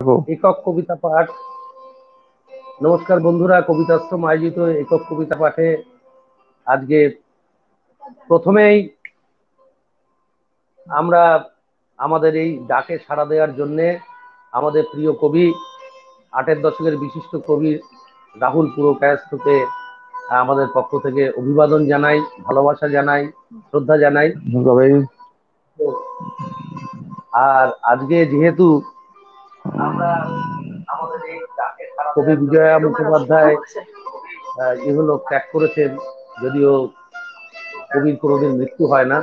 থাকো। একক কবিতা পাঠ। নমস্কার বন্ধুরা, কবিতাশ্রম আয়োজিত একক কবিতা পাঠে আজকে প্রথমেই আমরা আমাদের এই ডাকে সাড়া দেওয়ার জন্য আমাদের প্রিয় কবি, আটের দশকের বিশিষ্ট কবি রাহুল পুরকায়স্থকে আমাদের পক্ষ থেকে অভিবাদন জানাই, ভালোবাসা জানাই, শ্রদ্ধা জানাই। তবে আর আজকে যেহেতু আমরা আমাদের এই ডাকে সাড়া কবি বিজয়া মুখোপাধ্যায় ইহলোক ত্যাগ করেছেন, যদিও কবির কোনোদিন মৃত্যু হয় না,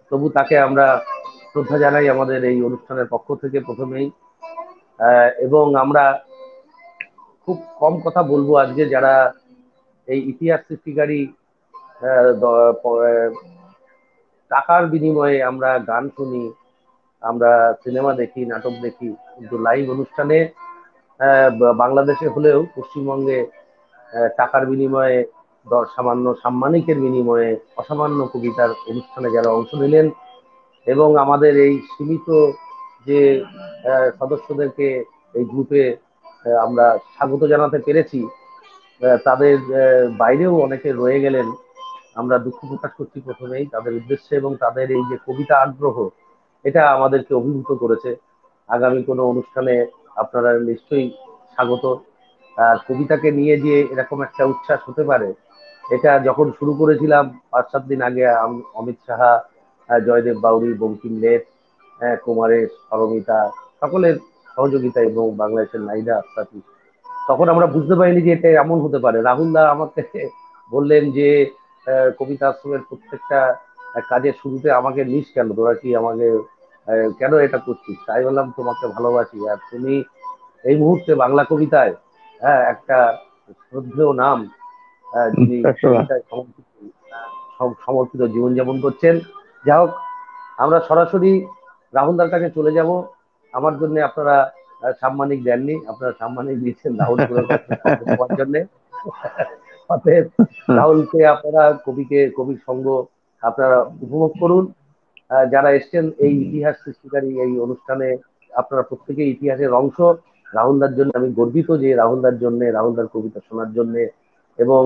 তবু তাকে আমরা শ্রদ্ধা জানাই আমাদের এই অনুষ্ঠানের পক্ষ থেকে প্রথমেই। এবং আমরা খুব কম কথা বলবো আজকে, যারা এই ইতিহাস সৃষ্টিকারী টাকার বিনিময়ে আমরা গান শুনি, আমরা সিনেমা দেখি, নাটক দেখি, কিন্তু লাইভ অনুষ্ঠানে বাংলাদেশে হলেও পশ্চিমবঙ্গে টাকার বিনিময়ে সামান্য সাম্মানিকের বিনিময়ে অসামান্য কবিতার অনুষ্ঠানে যারা অংশ নিলেন এবং আমাদের এই সীমিত যে সদস্যদেরকে এই গ্রুপে আমরা স্বাগত জানাতে পেরেছি, তাদের বাইরেও অনেকে রয়ে গেলেন। আমরা দুঃখ প্রকাশ করছি প্রথমেই তাদের উদ্দেশ্যে, এবং তাদের এই যে কবিতা আগ্রহ, এটা আমাদেরকে অভিভূত করেছে। আগামী কোনো অনুষ্ঠানে আপনারা নিশ্চয়ই স্বাগত। আর কবিতাকে নিয়ে যে এরকম একটা উচ্ছ্বাস হতে পারে, এটা যখন শুরু করেছিলাম ৫-৭ দিন আগে, অমিত সাহা, জয়দেব বাউরি, বঙ্কিম লেট, কুমারেশ, পারমিতা, সকলের সহযোগিতা এবং বাংলাদেশের নাইদা আফতাবি, তখন আমরা বুঝতে পারিনি যে এটা এমন হতে পারে। রাহুল দা আমাকে বললেন যে কবিতা আশ্রমের প্রত্যেকটা কাজের শুরুতে আমাকে নিস কেন, তোরা কি আমাকে কেন এটা করছিস? তাই বললাম, তোমাকে ভালোবাসি, আর তুমি এই মুহূর্তে বাংলা কবিতায় একটা শ্রদ্ধেয় নাম, যিনি একটা কবিতায় সমর্পিত সমর্পিত জীবনযাপন করছেন। যা হোক, আমরা সরাসরি রাহুলদার কাছে চলে যাব। আমার জন্য আপনারা সাম্মানিক দেননি, আপনারা সাম্মানিক দিচ্ছেন রাহুল পুরকায়স্থকে স্বাগত পাওয়ার জন্য। অতএব রাহুলকে আপনারা, কবির সঙ্গ আপনারা উপভোগ করুন। যারা এসছেন এই ইতিহাস সৃষ্টিকারী এই অনুষ্ঠানে, আপনারা প্রত্যেকেই ইতিহাসের অংশ। রাহুলদার জন্য আমি গর্বিত যে রাহুলদার জন্য, রাহুলদার কবিতা শোনার জন্য, এবং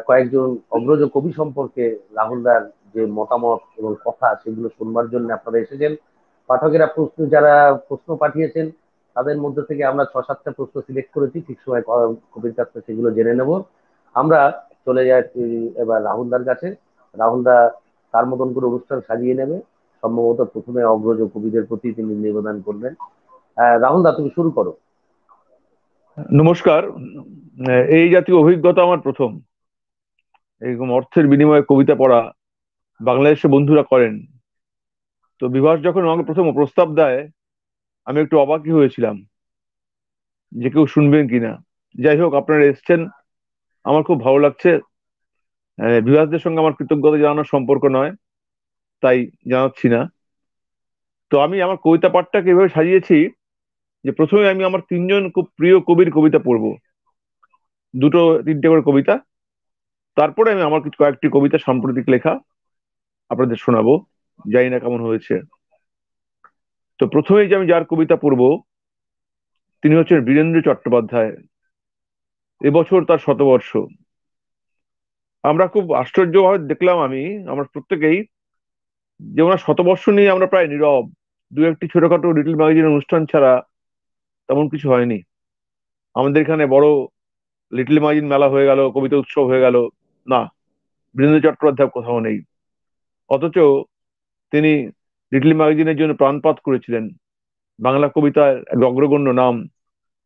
কয়েকজন অগ্রজ কবি সম্পর্কে রাহুলদার যে মতামত এবং কথা, সেগুলো শুনবার জন্য আপনারা এসেছেন। পাঠকেরা যারা প্রশ্ন পাঠিয়েছেন, তাদের মধ্যে থেকে আমরা ৬-৭টা প্রশ্ন সিলেক্ট করেছি, ঠিক সময় কবির কাছ থেকে সেগুলো জেনে নেব। আমরা চলে যাই এবার রাহুলদার কাছে। রাহুলদা তার মতন করে অনুষ্ঠান সাজিয়ে নেবে। সম্ভবত প্রথমে অগ্রজ কবিদের প্রতি তিনি নিবেদন করবেন। রাহুলদা, তুমি শুরু করো। নমস্কার। এই জাতীয় অভিজ্ঞতা আমার প্রথম। এরকম অর্থের বিনিময়ে কবিতা পড়া বাংলাদেশে বন্ধুরা করেন। তো বিভাস যখন আমাকে প্রথম প্রস্তাব দেয়, আমি একটু অবাকই হয়েছিলাম যে কেউ শুনবেন কিনা। যাই হোক, আপনারা এসছেন, আমার খুব ভালো লাগছে। বিভাসদের সঙ্গে আমার কৃতজ্ঞতা জানানোর সম্পর্ক নয়, তাই জানাচ্ছি না। তো আমি আমার কবিতা পাঠটাকে এভাবে সাজিয়েছি যে প্রথমে আমি আমার তিনজন খুব প্রিয় কবির কবিতা পড়বো, দুটো তিনটে করে কবিতা। তারপরে আমি আমার কিছু কয়েকটি কবিতা সাম্প্রতিক লেখা আপনাদের শোনাবো। জানি না কেমন হয়েছে। তো প্রথমেই যে আমি যার কবিতা পড়বো, তিনি হচ্ছেন বীরেন্দ্র চট্টোপাধ্যায়। এবছর তার শতবর্ষ। আমরা খুব আশ্চর্যভাবে দেখলাম, আমরা প্রত্যেকেই, যে ওনার শতবর্ষ নিয়ে আমরা প্রায় নীরব। দু একটি ছোটখাটো লিটল ম্যাগাজিন অনুষ্ঠান ছাড়া তেমন কিছু হয়নি। আমাদের এখানে বড় লিটল ম্যাগাজিন মেলা হয়ে গেল, কবিতা উৎসব হয়ে গেল, না, বীরেন্দ্র চট্টোপাধ্যায় কোথাও নেই। অথচ তিনি লিটল ম্যাগাজিনের জন্য প্রাণপাত করেছিলেন। বাংলা কবিতার এক অগ্রগণ্য নাম।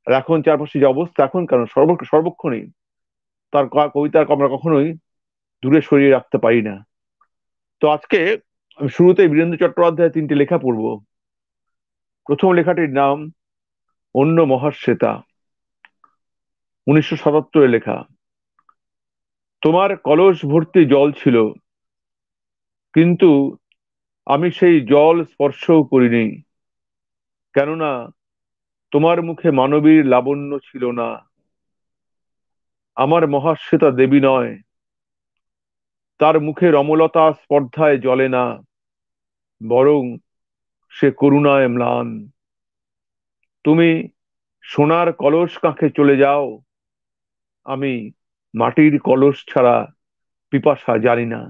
আর এখন চারপাশে যে অবস্থা, এখন কেন সর্বক্ষণই তার কবিতার আমরা কখনোই দূরে সরিয়ে রাখতে পারি না। তো আজকে আমি শুরুতেই বীরেন্দ্র চট্টোপাধ্যায়ের তিনটি লেখা পড়বো। প্রথম লেখাটির নাম অন্য মহাশ্বেতা, 1977 লেখা। তোমার কলস ভর্তি জল ছিল, কিন্তু আমি সেই জল স্পর্শও করিনি, কেননা তোমার মুখে মানবীর লাবণ্য ছিল না। আমার মহাশ্বেতা দেবী নয়, তার মুখের অমলতা স্পর্ধায় জ্বলে না, বরং সে করুণায় ম্লান। তুমি সোনার কলস কাঁখে চলে যাও, আমি মাটির কলস ছাড়া পিপাসা জানি না।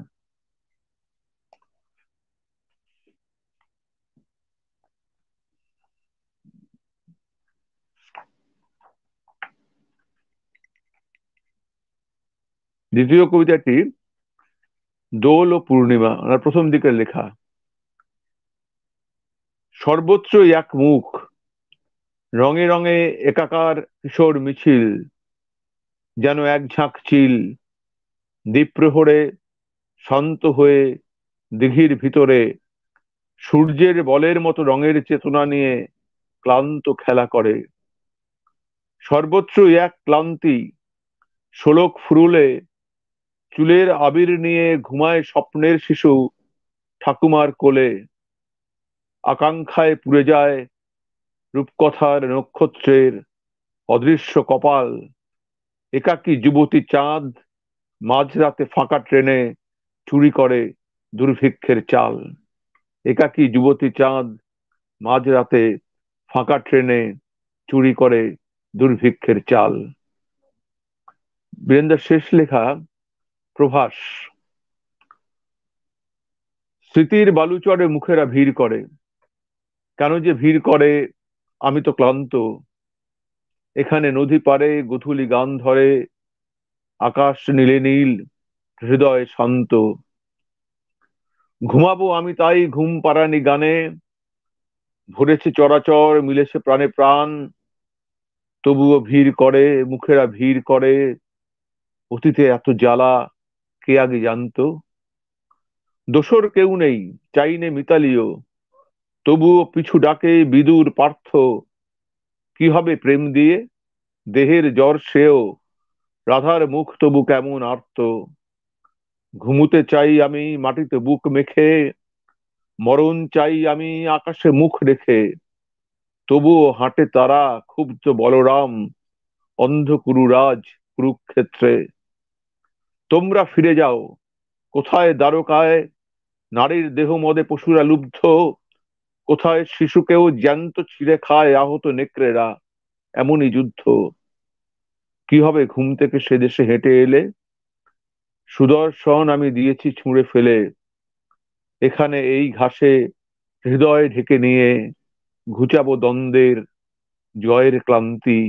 দ্বিতীয় কবিতাটি দোল ও পূর্ণিমা, ওনার প্রথম দিকের লেখা। সর্বত্র এক মুখ, রঙে রঙে একাকার কিশোর মিছিল, যেন এক ঝাঁক চিল দ্বীপ্রহরে শান্ত হয়ে দিঘির ভিতরে সূর্যের বলের মতো রঙের চেতনা নিয়ে ক্লান্ত খেলা করে। সর্বত্র এক ক্লান্তি, শোলক ফুরুলে চুলের আবির নিয়ে ঘুমায় স্বপ্নের শিশু ঠাকুমার কোলে। আকাঙ্ক্ষায় পুড়ে যায় রূপকথার নক্ষত্রের অদৃশ্য কপাল। একাকী যুবতী চাঁদ মাঝরাতে ফাঁকা ট্রেনে চুরি করে দুর্ভিক্ষের চাল। একাকী যুবতী চাঁদ মাঝরাতে ফাঁকা ট্রেনে চুরি করে দুর্ভিক্ষের চাল। বীরেন্দ্র শেষ লেখা প্রভাস। স্মৃতির বালুচরে মুখেরা ভিড় করে, কেন যে ভিড় করে আমি তো ক্লান্ত। এখানে নদী পারে গোধূলি গান ধরে, আকাশ নীলে নীল, হৃদয় শান্ত। ঘুমাবো আমি তাই ঘুম পাড়ানি গানে, ভরেছে চরাচর মিলেছে প্রাণে প্রাণ। তবুও ভিড় করে মুখেরা ভিড় করে, অতীতে এত জ্বালা কে আগে জানতো। দোসর কেউ নেই, চাইনে মিতালিও, তবুও পিছু ডাকে বিদুর পার্থ। কি হবে প্রেম দিয়ে, দেহের জ্বর সেও, রাধার মুখ তবু কেমন আর্ত। ঘুমুতে চাই আমি মাটিতে বুক মেখে, মরণ চাই আমি আকাশে মুখ রেখে। তবুও হাঁটে তারা ক্ষুব্ধ বলরাম, অন্ধকুরুরাজ কুরুক্ষেত্রে। তোমরা ফিরে যাও, কোথায় দ্বারকায় নারীর দেহ মদে পশুরা লুব্ধ, কোথায় শিশুকেও জ্যান্ত ছিঁড়ে খায় আহত নেকড়েরা। এমনই যুদ্ধ। কি হবে ঘুম থেকে সে দেশে হেঁটে এলে, সুদর্শন আমি দিয়েছি ছুঁড়ে ফেলে। এখানে এই ঘাসে হৃদয় ঢেকে নিয়ে ঘুচাবো দ্বন্দ্বের জয়ের ক্লান্তি।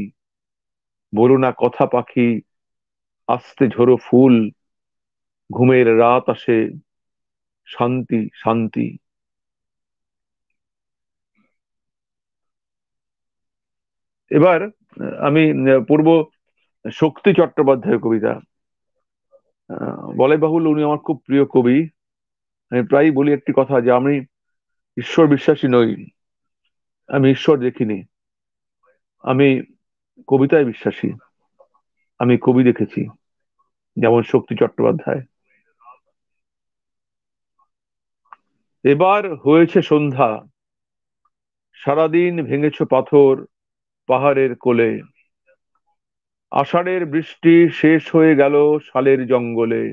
বলো না কথা পাখি, আস্তে ঝোড়ো ফুল, ঘুমের রাত আসে, শান্তি শান্তি। এবার আমি পড়ব শক্তি চট্টোপাধ্যায়ের কবিতা। বলে বাহুল্য উনি আমার খুব প্রিয় কবি। আমি প্রায়ই বলি একটি কথা, যে আমি ঈশ্বর বিশ্বাসী নই, আমি ঈশ্বর দেখিনি, আমি কবিতায় বিশ্বাসী। আমি কবি দেখেছি, যেমন শক্তি চট্টোপাধ্যায়। এবার হয়েছে সন্ধ্যা, সারাদিন ভেঙেছ পাথর পাহাড়ের কোলে। আষাঢ়ের বৃষ্টি শেষ হয়ে গেল শালের জঙ্গলে।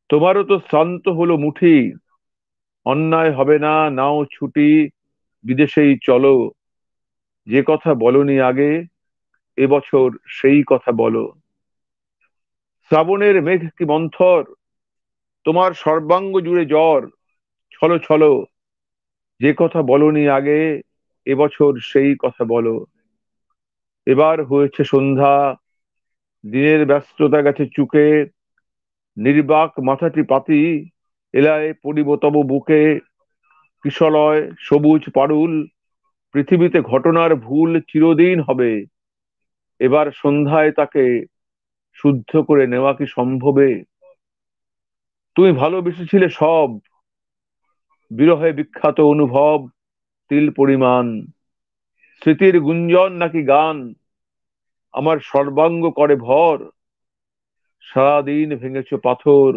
তোমারও তো শ্রান্ত হলো মুঠি, অন্যায় হবে না, নাও ছুটি, বিদেশেই চলো। যে কথা বলনি আগে, এবছর সেই কথা বলো। শ্রাবণের মেঘ কি মন্থর, তোমার সর্বাঙ্গ জুড়ে জ্বর। ছলো ছলো, যে কথা বলনি আগে, এবছর সেই কথা বলো। এবার হয়েছে সন্ধ্যা, দিনের ব্যস্ততা গেছে চুকে। নির্বাক মাথাটি পাতি, এলায় পড়িব তব বুকে। কিশলয় সবুজ পারুল, পৃথিবীতে ঘটনার ভুল চিরদিন হবে। এবার সন্ধ্যায় তাকে শুদ্ধ করে নেওয়া কি সম্ভবে? তুমি ভালোবেসেছিলে সব, বিরহে বিখ্যাত অনুভব তিল পরিমাণ। স্মৃতির গুঞ্জন নাকি গান, আমার সর্বাঙ্গ করে ভর। সারাদিন ভেঙেছ পাথর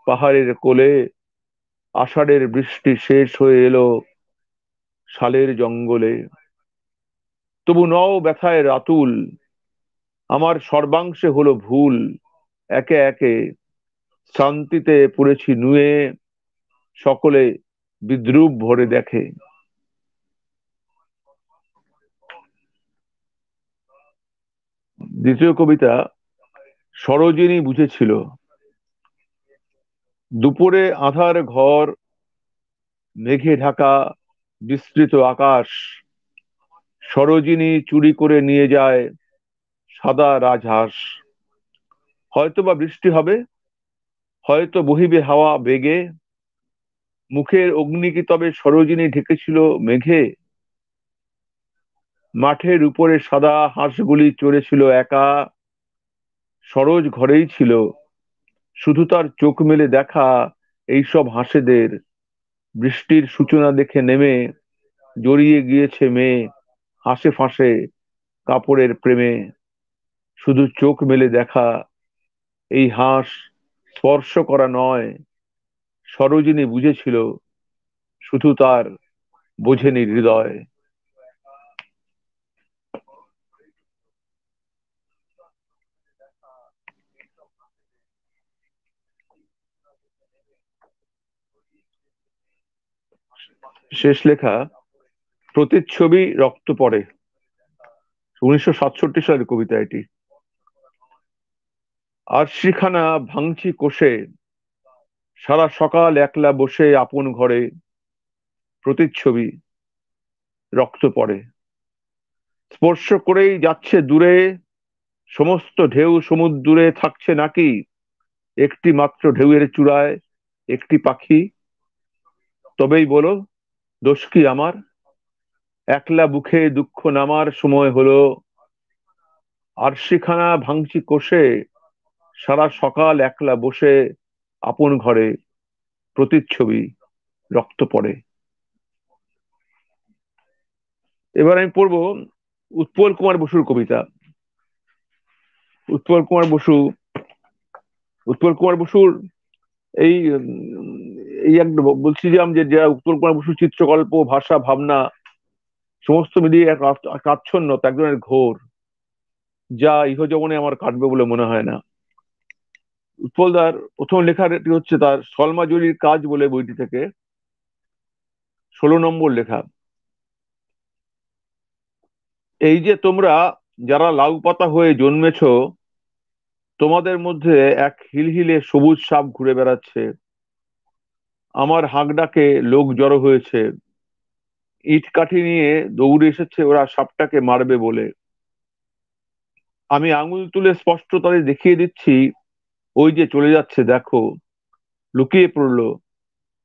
পাহাড়ের কোলে। আষাঢ়ের বৃষ্টি শেষ হয়ে এলো শালের জঙ্গলে। তবু নও ব্যথায় রাতুল, আমার সর্বাংশে হলো ভুল। একে একে শান্তিতে পড়েছি নুয়ে, সকলে বিদ্রুপ ভরে দেখে। দ্বিতীয় কবিতা, সরোজিনী বুঝেছিল। দুপুরে আঁধার ঘর, মেঘে ঢাকা বিস্তৃত আকাশ, সরোজিনী চুরি করে নিয়ে যায় সাদা রাজহাঁস। হয়তোবা বৃষ্টি হবে, হয়তো বহিবে হাওয়া বেগে, মুখের অগ্নি কি তবে সরোজিনী ঢেকেছিল মেঘে? মাঠের উপরে সাদা হাঁসগুলি চড়েছিল একা, সরোজ ঘরেই ছিল, শুধু তার চোখ মেলে দেখা এইসব হাঁসেদের। বৃষ্টির সূচনা দেখে নেমে জড়িয়ে গিয়েছে মেয়ে হাসে ফাঁসে কাপড়ের প্রেমে। শুধু চোখ মেলে দেখা এই হাঁস স্পর্শ করা নয়, সরোজিনী বুঝেছিল, শুধু তার বোঝেনি হৃদয়। শেষ লেখা, প্রতিচ্ছবি রক্ত পড়ে, 1967 সালের কবিতা এটি। আরশিখানা ভাঙছি কোষে, সারা সকাল একলা বসে আপন ঘরে, প্রতিচ্ছবি রক্ত পড়ে। স্পর্শ করেই যাচ্ছে দূরে, সমস্ত ঢেউ সমুদ্রে থাকছে নাকি একটি মাত্র ঢেউয়ের চূড়ায় একটি পাখি? তবেই বলো, দোষ কি আমার? একলা বুকে দুঃখ নামার সময় হলো। আরশিখানা ভাঙছি কোষে, সারা সকাল একলা বসে আপন ঘরে, প্রতিচ্ছবি রক্ত পড়ে। এবার আমি পড়বো উৎপল কুমার বসুর কবিতা। উৎপল কুমার বসু, উৎপল কুমার বসুর এই এই এক বলছিলাম যে যারা উৎপল কুমার বসুর চিত্রকল্প, ভাষা, ভাবনা সমস্ত মিলিয়ে এক আচ্ছন্ন, এক ধরনের ঘোর, যা ইহজীবনে আমার কাটবে বলে মনে হয় না। উৎপলদার প্রথম লেখাটি হচ্ছে তার সলমা জুরির কাজ বলে বইটি থেকে, 16 নম্বর লেখা। এই যে তোমরা যারা লাউ পাতা হয়ে জন্মেছ, তোমাদের মধ্যে এক হিলহিলে সবুজ সাপ ঘুরে বেড়াচ্ছে। আমার হাঁক ডাকে লোক জড়ো হয়েছে, ইট কাঠি নিয়ে দৌড়ে এসেছে ওরা সাপটাকে মারবে বলে। আমি আঙুল তুলে স্পষ্ট তাদের দেখিয়ে দিচ্ছি, ওই যে চলে যাচ্ছে দেখো। লুকিয়ে পড়লো,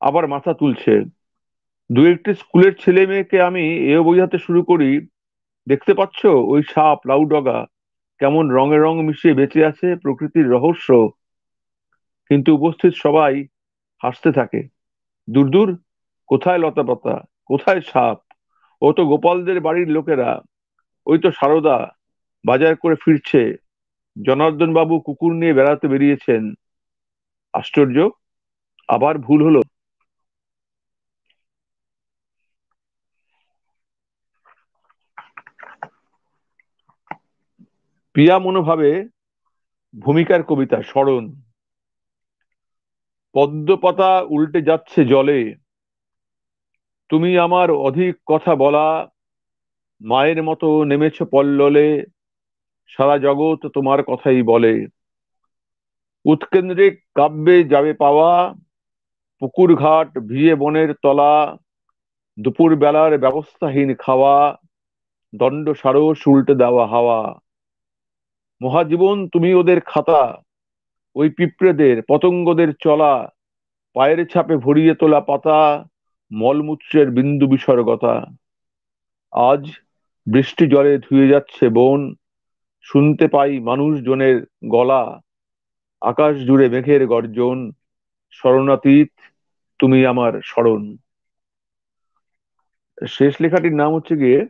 আবার মাথা তুলছে। দু একটি স্কুলের ছেলে মেয়েকে আমি এও বোঝাতে শুরু করি, দেখতে পাচ্ছ ওই সাপ লাউডগা কেমন রঙে রং মিশিয়ে বেঁচে আছে, প্রকৃতির রহস্য। কিন্তু উপস্থিত সবাই হাসতে থাকে। দূর দূর, কোথায় লতা পাতা, কোথায় সাপ? ও তো গোপালদের বাড়ির লোকেরা, ওই তো সারদা বাজার করে ফিরছে, জনার্দন বাবু কুকুর নিয়ে বেড়াতে বেরিয়েছেন। আশ্চর্য, আবার ভুল হলো। পিয়া মনোভাবে ভূমিকার কবিতা স্মরণ। পদ্ম পাতা উল্টে যাচ্ছে জলে, তুমি আমার অধিক কথা বলা, মায়ের মতো নেমেছ পল্ললে, সারা জগৎ তোমার কথাই বলে। উৎকেন্দ্রিক কাব্যে যাবে পাওয়া, পুকুর ঘাট ভিজে বনের তলা, দুপুর বেলার ব্যবস্থাহীন খাওয়া, দণ্ড সারস উল্টে দেওয়া হাওয়া। মহাজীবন তুমি ওদের খাতা, ওই পিঁপড়েদের পতঙ্গদের চলা, পায়ের ছাপে ভরিয়ে তোলা পাতা, মলমূত্রের বিন্দু বিসর্গতা। আজ বৃষ্টি জলে ধুয়ে যাচ্ছে বন, শুনতে পাই মানুষজনের গলা, আকাশ জুড়ে মেঘের গর্জন, শরণাতীত তুমি আমার শরণ। শেষ লেখাটির নাম হচ্ছে গিয়ে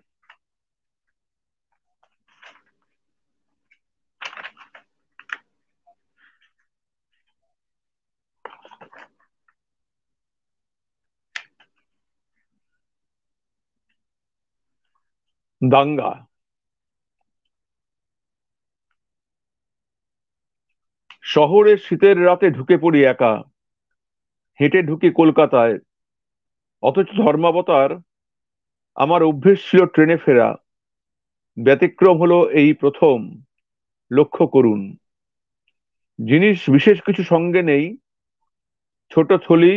দাঙ্গা। শহরের শীতের রাতে ঢুকে পড়ি একা, হেঁটে ঢুকি কলকাতায়। অথচ ধর্মাবতার আমার অভ্যেস ছিল ট্রেনে ফেরা, ব্যতিক্রম হলো এই প্রথম। লক্ষ্য করুন। জিনিস বিশেষ কিছু সঙ্গে নেই, ছোট থলি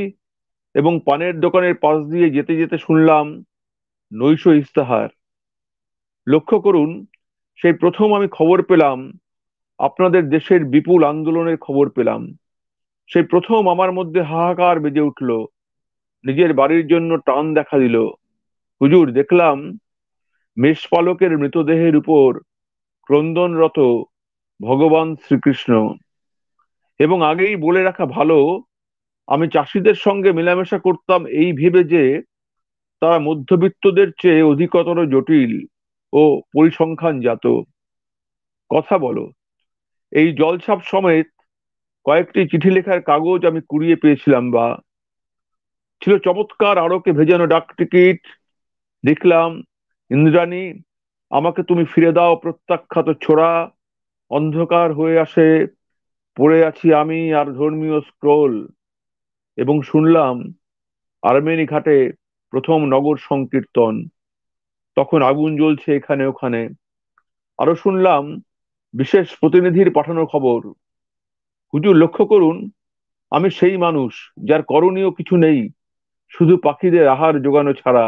এবং পানের দোকানের পাশ দিয়ে যেতে যেতে শুনলাম নৈশ ইস্তাহার। লক্ষ্য করুন, সেই প্রথম আমি খবর পেলাম, আপনাদের দেশের বিপুল আন্দোলনের খবর পেলাম। সেই প্রথম আমার মধ্যে হাহাকার বেজে উঠল, নিজের বাড়ির জন্য টান দেখা দিল। হুজুর, দেখলাম মেষপালকের মৃতদেহের উপর ক্রন্দনরত ভগবান শ্রীকৃষ্ণ। এবং আগেই বলে রাখা ভালো, আমি চাষিদের সঙ্গে মেলামেশা করতাম এই ভেবে যে তারা মধ্যবিত্তদের চেয়ে অধিকতর জটিল ও পরিসংখ্যানজাত। কথা বলো, এই জলছাপ সমেত কয়েকটি চিঠি লেখার কাগজ আমি কুড়িয়ে পেয়েছিলাম, বা ছিল চমৎকার আড়কে ভেজানো ডাক টিকিট। লিখলাম, ইন্দ্রাণী, আমাকে তুমি ফিরে দাও প্রত্যাখ্যাত ছোড়া, অন্ধকার হয়ে আসে, পড়ে আছি আমি আর ধর্মীয় স্ক্রোল। এবং শুনলাম আর্মেনি ঘাটে প্রথম নগর সংকীর্তন, তখন আগুন জ্বলছে এখানে ওখানে। আরো শুনলাম বিশেষ প্রতিনিধির পাঠানো খবর। হুজুর, লক্ষ্য করুন, আমি সেই মানুষ যার করণীয় কিছু নেই, শুধু পাখিদের আহার জোগানো ছাড়া,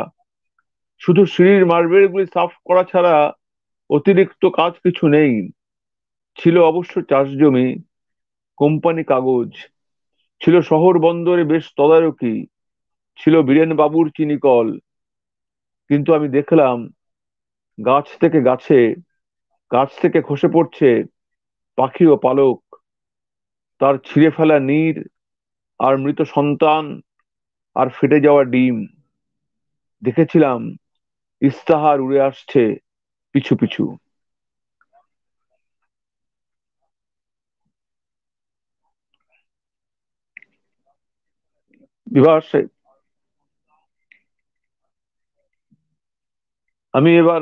শুধু সিঁড়ির মার্বেলগুলি সাফ করা ছাড়া অতিরিক্ত কাজ কিছু নেই। ছিল অবশ্য চাষ জমি, কোম্পানি কাগজ, ছিল শহর বন্দরে বেশ তদারকি, ছিল বীরেন বাবুর চিনি কল। কিন্তু আমি দেখলাম গাছ থেকে গাছে, গাছ থেকে খসে পড়ছে পাখি ও পালক, তার ছিঁড়ে ফেলা নীড় আর মৃত সন্তান আর ফেটে যাওয়া ডিম। দেখেছিলাম ইস্তাহার উড়ে আসছে পিছু পিছু। বিভাস, আমি এবার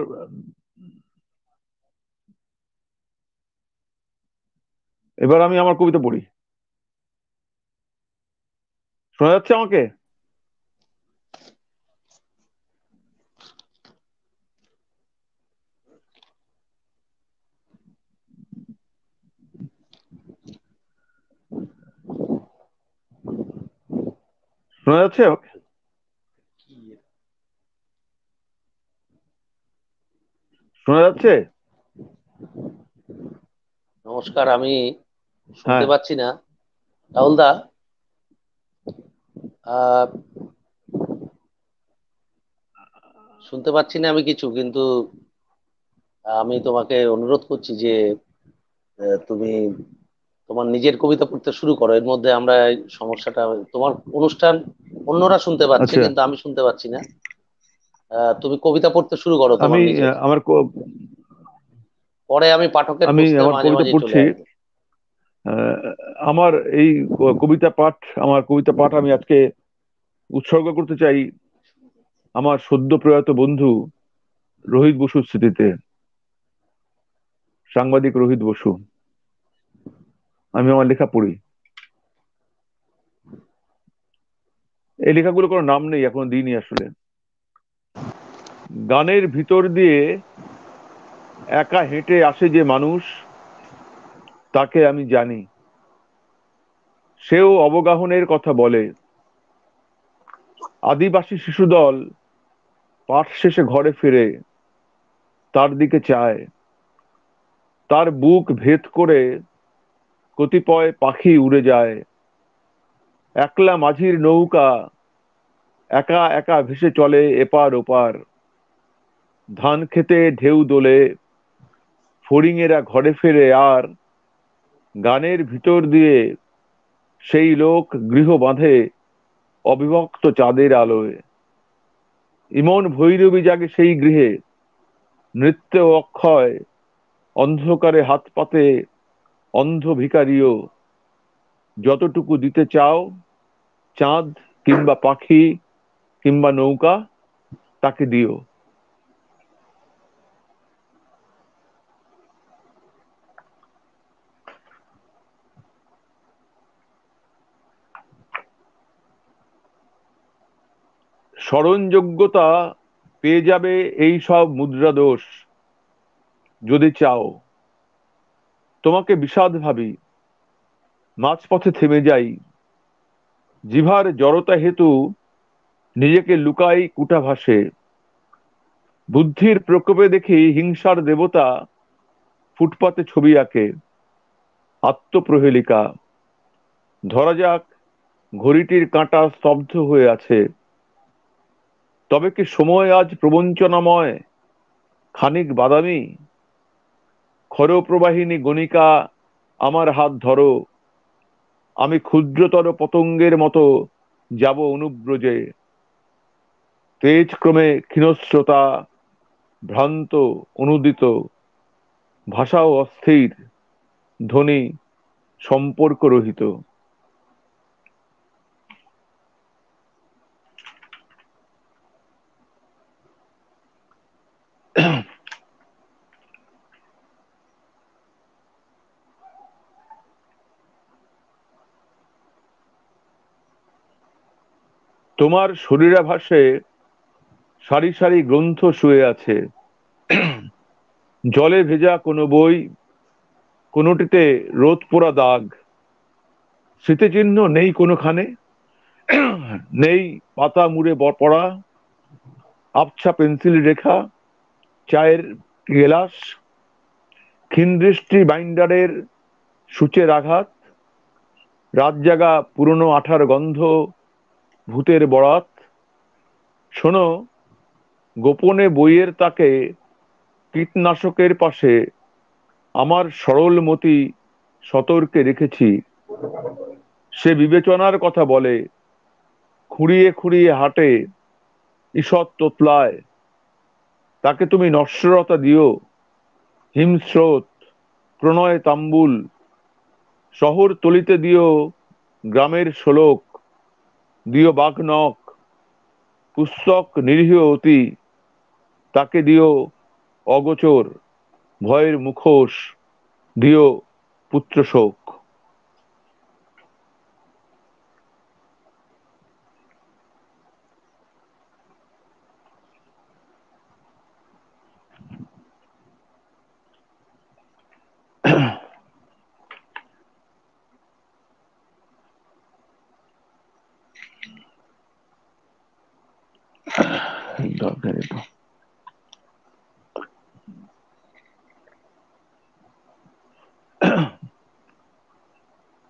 এবার আমি আমার কবিতা পড়ি। শোনা যাচ্ছে আমাকে? শোনা যাচ্ছে আমাকে? শোনা যাচ্ছে? নমস্কার, আমি শুনতে হ্যাঁ। পাচ্ছি না। রাহুল দা, আহ, শুনতে পাচ্ছি না আমি কিছু, কিন্তু আমি তোমাকে অনুরোধ করছি যে তুমি তোমার নিজের কবিতা পড়তে শুরু করো। এর মধ্যে আমরা এই সমস্যাটা, তোমার অনুষ্ঠান অন্যরা শুনতে পাচ্ছে আচ্ছা, কিন্তু আমি শুনতে পাচ্ছি না। তুমি কবিতা পড়তে শুরু করো আমি তোমার নিজের। পরে আমি পাঠকের আমি প্রশ্নে আমার মাঝে কবিতা মাঝে চলে পড়ছি। আসবো। আহ, আমার এই কবিতা পাঠ আমি আজকে উৎসর্গ করতে চাই আমার সদ্য প্রয়াত বন্ধু রোহিত বসুর স্মৃতিতে। সাংবাদিক রোহিত বসু। আমি আমার লেখা পড়ি। এই লেখাগুলো কোনো নাম নেই, এখনো দিইনি আসলে। গানের ভিতর দিয়ে একা হেঁটে আসে যে মানুষ, তাকে আমি জানি। সেও অবগাহনের কথা বলে। আদিবাসী শিশুদল পাঠ শেষে ঘরে ফিরে, তার দিকে চায়। তার বুক ভেদ করে কতিপয় পাখি উড়ে যায়। একলা মাঝির নৌকা একা একা ভেসে চলে এপার ওপার। ধান খেতে ঢেউ দোলে, ফড়িংয়েরা ঘরে ফেরে, আর গানের ভিতর দিয়ে সেই লোক গৃহ বাঁধে অবিভক্ত চাঁদের আলোয়। ইমন ভৈরবী জাগে সেই গৃহে, নৃত্য অক্ষয়, অন্ধকারে হাত পাতে অন্ধ ভিখারিও। যতটুকু দিতে চাও, চাঁদ কিংবা পাখি কিংবা নৌকা, তাকে দিও। স্মরণযোগ্যতা পেয়ে যাবে এই সব মুদ্রা দোষ, যদি চাও। তোমাকে বিষাদ ভাবি, মাঝপথে থেমে যাই, জিভার জড়তা হেতু নিজেকে লুকাই কূটাভাসে। বুদ্ধির প্রকোপে দেখি হিংসার দেবতা ফুটপাতে ছবি আঁকে, আত্মপ্রহেলিকা। ধরা যাক ঘড়িটির কাঁটা স্তব্ধ হয়ে আছে, তবে কি সময় আজ প্রবঞ্চনাময়, খানিক বাদামি? খরপ্রবাহিনী গণিকা, আমার হাত ধরো, আমি ক্ষুদ্রতর পতঙ্গের মতো যাব অনুব্রজে। তেজ ক্রমে ক্ষীণস্রোতা, ভ্রান্ত, অনুদিত, ভাষাও অস্থির, ধ্বনি সম্পর্ক রহিত। তোমার শরীরাভাসে সারি সারি গ্রন্থ শুয়ে আছে, জলে ভেজা কোনো বই, কোনোটিতে রোদ পোড়া দাগ। স্মৃতিচিহ্ন নেই কোনোখানে, নেই পাতা মুড়ে পড়া, আবছা পেন্সিল রেখা, চায়ের গেলাস, ক্ষীণদৃষ্টি বাইন্ডারের সূচের আঘাত, রাত জাগা পুরনো আঠার গন্ধ, ভূতের বরাত। শোনো, গোপনে বইয়ের তাকে কীটনাশকের পাশে আমার সরল মতি সতর্কে রেখেছি। সে বিবেচনার কথা বলে, খুঁড়িয়ে খুঁড়িয়ে হাঁটে, ঈষৎ তোতলায়। তাকে তুমি নশ্বরতা দিও, হিমস্রোত, প্রণয় তাম্বুল। শহর তলিতে দিও গ্রামের শোলক, দিও বাঘনখ, পুস্তক নিরীহ অতি। তাকে দিও অগোচর, ভয়ের মুখোশ, দিও পুত্র শোক।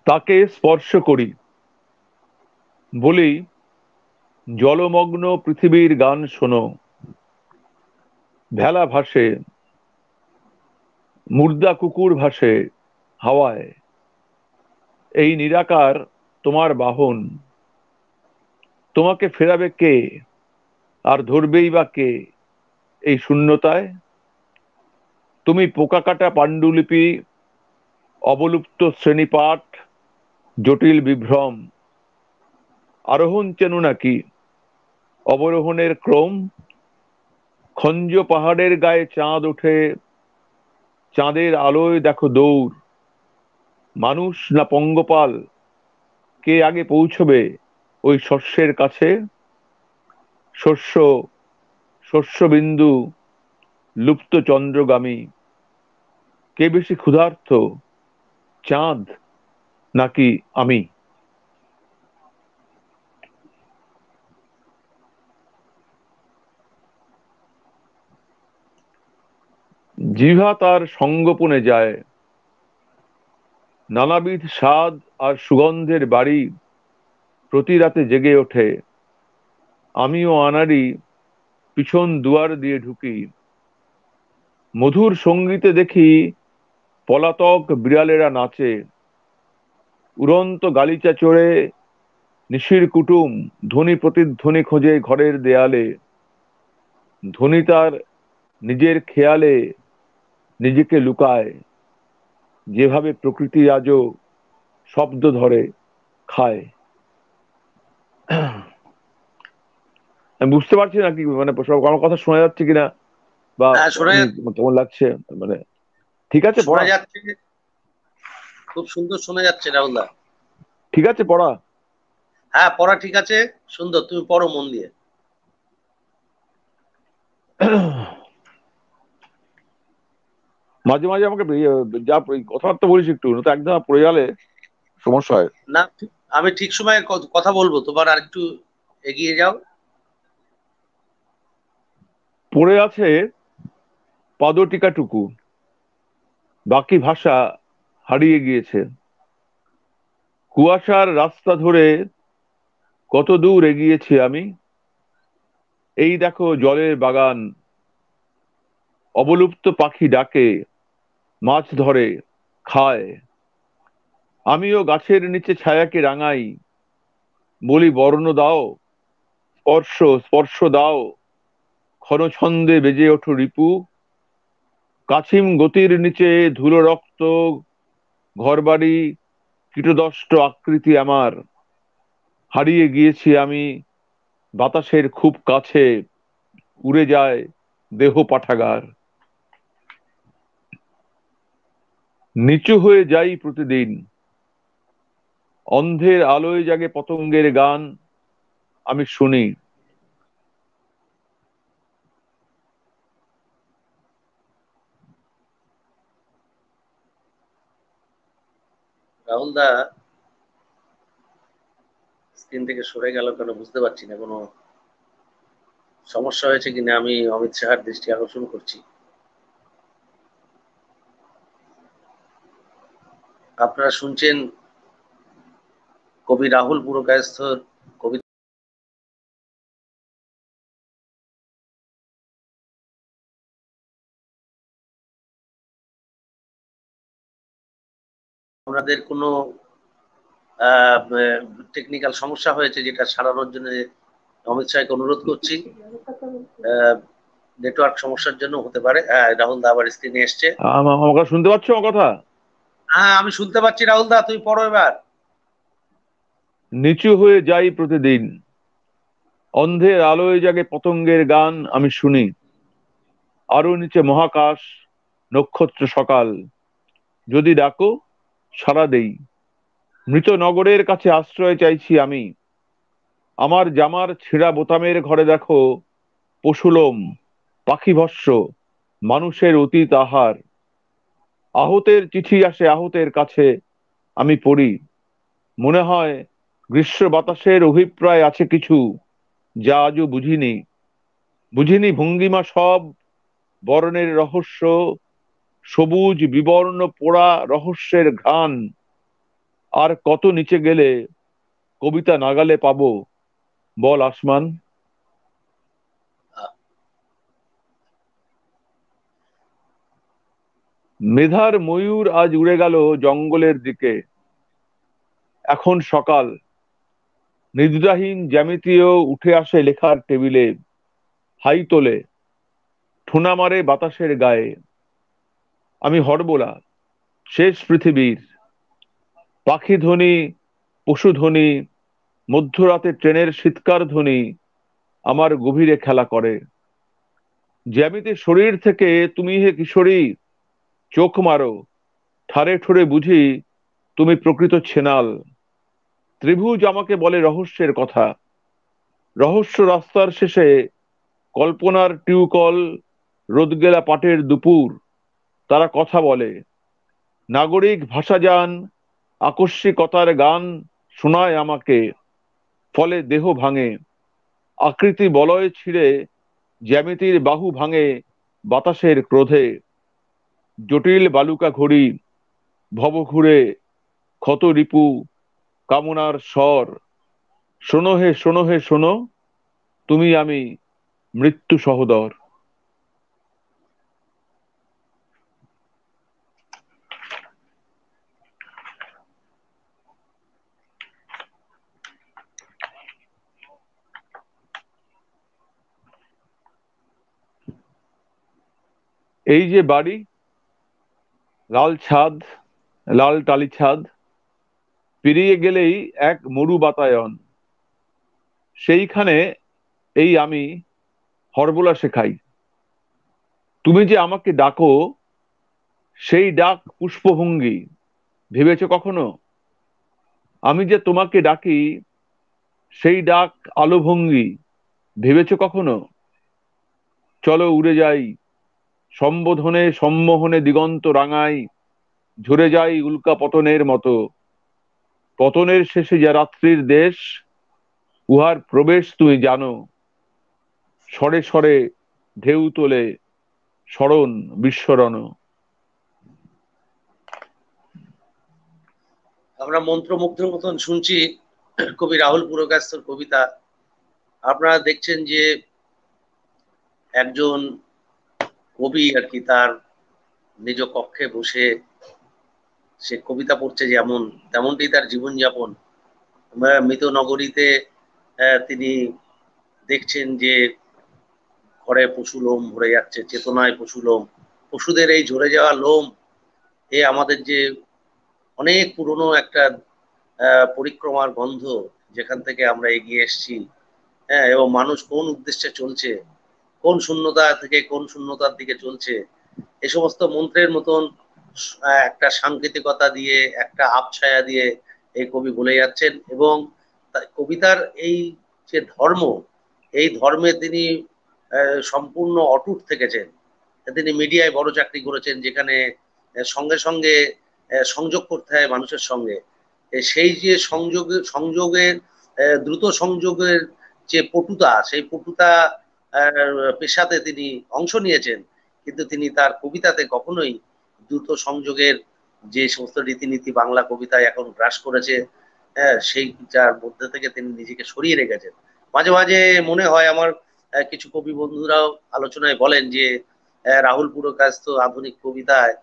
তাকে স্পর্শ করি, বলি, জলমগ্ন পৃথিবীর গান শোনো। ভেলা ভাসে, মুর্দা কুকুর ভাসে হাওয়ায়। এই নিরাকার তোমার বাহন, তোমাকে ফেরাবে কে, আর ধরবেই বা কে এই শূন্যতায়? তুমি পোকা কাটা পাণ্ডুলিপি, অবলুপ্ত শ্রেণীপাঠ, জটিল বিভ্রম। আরোহণ চেনো নাকি, অবরোহণের ক্রম? খঞ্জ পাহাড়ের গায়ে চাঁদ ওঠে, চাঁদের আলোয় দেখো দৌড়। মানুষ না পঙ্গপাল, কে আগে পৌঁছবে ওই শস্যের কাছে? শস্য, শস্যবিন্দু, লুপ্ত চন্দ্রগামী। কে বেশি ক্ষুধার্ত, চাঁদ নাকি আমি? জিহ্বা তার সঙ্গোপনে যায়, নানাবিধ স্বাদ আর সুগন্ধের বাড়ি প্রতি রাতে জেগে ওঠে। আমিও আনাড়ি পিছন দুয়ার দিয়ে ঢুকি। মধুর সঙ্গীতে দেখি পলাতক বিড়ালেরা নাচে। উড়ন্ত গালিচা চড়ে নিশির কুটুম ধ্বনি প্রতিধ্বনি খোঁজে ঘরের দেয়ালে। ধ্বনি তার নিজের খেয়ালে নিজেকে লুকায়, যেভাবে প্রকৃতি আজও শব্দ ধরে খায়। আমি বুঝতে পারছি না কি মানে সব আমার কথা শোনা যাচ্ছে কিনা, বা হ্যাঁ, আমি কেমন লাগছে, মানে ঠিক আছে শোনা পড়া? যাচ্ছে, খুব সুন্দর শোনা যাচ্ছে রাহুলদা। ঠিক আছে পড়া? হ্যাঁ, পড়া ঠিক আছে, সুন্দর, তুমি পড়ো মন দিয়ে। মাঝে মাঝে আমাকে যা কথাবার্তা বলিস একটু, না তো একদম পড়ে গেলে সমস্যা হয়। না, আমি ঠিক সময়ে কথা বলবো, তোমার আর একটু এগিয়ে যাও। পড়ে আছে পাদটিকাটুকু, বাকি ভাষা হারিয়ে গিয়েছে। কুয়াশার রাস্তা ধরে কত দূর এগিয়েছি আমি, এই দেখো জলের বাগান, অবলুপ্ত পাখি ডাকে, মাছ ধরে খায়। আমিও গাছের নিচে ছায়াকে রাঙাই, বলি বর্ণ দাও, স্পর্শ স্পর্শ দাও, ক্ষণ ছন্দে বেজে ওঠো রিপু। কাছিম গতির নিচে ধুলো রক্ত ঘরবাড়ি, কীটদষ্ট আকৃতি আমার, হারিয়ে গিয়েছি আমি বাতাসের খুব কাছে, উড়ে যায় দেহ পাঠাগার। নিচু হয়ে যাই প্রতিদিন, অন্ধের আলোয় জাগে পতঙ্গের গান আমি শুনি। রাহুল দা স্ক্রিন থেকে সরে গেল কেন বুঝতে পারছি না, কোনো সমস্যা হয়েছে কিনা। আমি অমিত শাহর দৃষ্টি আকর্ষণ করছি। আপনারা শুনছেন কবি রাহুল পুরকায়স্থর কবিতা। আপনাদের কোনো টেকনিক্যাল সমস্যা হয়েছে যেটা সারানোর জন্য অমিত শাহকে অনুরোধ করছি। নেটওয়ার্ক সমস্যার জন্য হতে পারে। রাহুল দা আবার স্ক্রিনে এসছে। আমাকে শুনতে পাচ্ছ আমার কথা? হ্যাঁ, আমি শুনতে পাচ্ছি। রাহুল দা তুমি পড়ো এবার। নিচু হয়ে যাই প্রতিদিন, অন্ধের আলোয় জাগে পতঙ্গের গান আমি শুনি। আরো নিচে মহাকাশ, নক্ষত্র সকাল, যদি ডাকো সাড়া দেই। মৃত নগরের কাছে আশ্রয় চাইছি আমি, আমার জামার ছেঁড়া বোতামের ঘরে দেখো পশুলোম, পাখিভস্য, মানুষের অতীত আহার। আহতের চিঠি আসে আহতের কাছে, আমি পড়ি। মনে হয় গ্রীষ্ম বাতাসের অভিপ্রায় আছে কিছু, যা আজও বুঝিনি। বুঝিনি ভঙ্গিমা সব, বর্ণের রহস্য, সবুজ বিবর্ণ পোড়া রহস্যের ঘ্রাণ। আর কত নিচে গেলে কবিতা নাগালে পাবো, বল আসমান। মেধার ময়ূর আজ উড়ে গেল জঙ্গলের দিকে। এখন সকাল, নিদ্রাহীন জ্যামিতিও উঠে আসে লেখার টেবিলে, হাই তোলে, ঠোনা মারে বাতাসের গায়ে। আমি হরবোলা, শেষ পৃথিবীর পাখি ধ্বনি, পশু ধ্বনি, মধ্যরাতে ট্রেনের শীতকার ধ্বনি আমার গভীরে খেলা করে। জ্যামিতি শরীর থেকে তুমি হে কিশোরী, চোখ মারো, ঠারে ঠোরে বুঝি তুমি প্রকৃত ছেনাল। ত্রিভুজ আমাকে বলে রহস্যের কথা, রহস্য রাস্তার শেষে কল্পনার টিউকল, রোদগেলা পাটের দুপুর, তারা কথা বলে। নাগরিক ভাষাযান, আকস্মিকতার গান শোনায় আমাকে, ফলে দেহ ভাঙে, আকৃতি বলয় ছিঁড়ে, জ্যামিতির বাহু ভাঙে বাতাসের ক্রোধে। জটিল বালুকা ঘড়ি, ভবঘুরে, ক্ষত রিপু, কামনার স্বর, শোনো হে শোনো হে শোনো, তুমি আমি মৃত্যু সহোদর। এই যে বাড়ি, লাল ছাদ, লাল টালি ছাদ, পেরিয়ে গেলেই এক মরু বাতায়ন, সেইখানে এই আমি হরবোলা শেখাই। তুমি যে আমাকে ডাকো, সেই ডাক পুষ্পভঙ্গি, ভেবেছো কখনো? আমি যে তোমাকে ডাকি, সেই ডাক আলোভঙ্গি, ভেবেছো কখনো? চলো উড়ে যাই সম্বোধনে সম্মোহনে দিগন্ত রাঙাই, ঝরে যায় উল্কা পতনের মতো। পতনের শেষে যা রাত্রির দেশ, উহার প্রবেশ তুমি জানো। স্বরে স্বরে ঢেউ তোলে স্মরণ বিস্মরণ। আমরা মন্ত্রমুগ্ধের মতন শুনছি কবি রাহুল পুরকায়স্থর কবিতা। আপনারা দেখছেন যে একজন কবি আর কি তার নিজ কক্ষে বসে সে কবিতা পড়ছে, যেমন তেমনটি তার জীবনযাপন। মৃত নগরীতে তিনি দেখছেন যে ঘরে পশু লোম ভরে যাচ্ছে, চেতনায় পশু লোম, পশুদের এই ঝরে যাওয়া লোম, এ আমাদের যে অনেক পুরনো একটা পরিক্রমার গন্ধ, যেখান থেকে আমরা এগিয়ে এসেছি। হ্যাঁ, এবং মানুষ কোন উদ্দেশ্যে চলছে, কোন শূন্যতা থেকে কোন শূন্যতার দিকে চলছে, এ সমস্ত মন্ত্রের মতন একটা সাংকেতিকতা দিয়ে, একটা আবছায়া দিয়ে এই কবি বলে যাচ্ছেন। এবং কবিতার এই যে ধর্ম, এই ধর্মে তিনি সম্পূর্ণ অটুট থেকেছেন। তিনি মিডিয়ায় বড় চাকরি করেছেন, যেখানে সঙ্গে সঙ্গে সংযোগ করতে হয় মানুষের সঙ্গে। সেই যে সংযোগের দ্রুত সংযোগের যে পটুতা, সেই পটুতা পেশাতে তিনি অংশ নিয়েছেন, কিন্তু তিনি তার কবিতাতে কখনোই দ্রুত সংযোগের যে সমস্ত রীতিনীতি বাংলা কবিতায় এখন গ্রাস করেছে, সেই যার মধ্যে থেকে তিনি নিজেকে সরিয়ে রেখেছেন। মাঝে মাঝে মনে হয় আমার, কিছু কবি বন্ধুরাও আলোচনায় বলেন যে রাহুল পুরকায়স্থ আধুনিক কবিতায়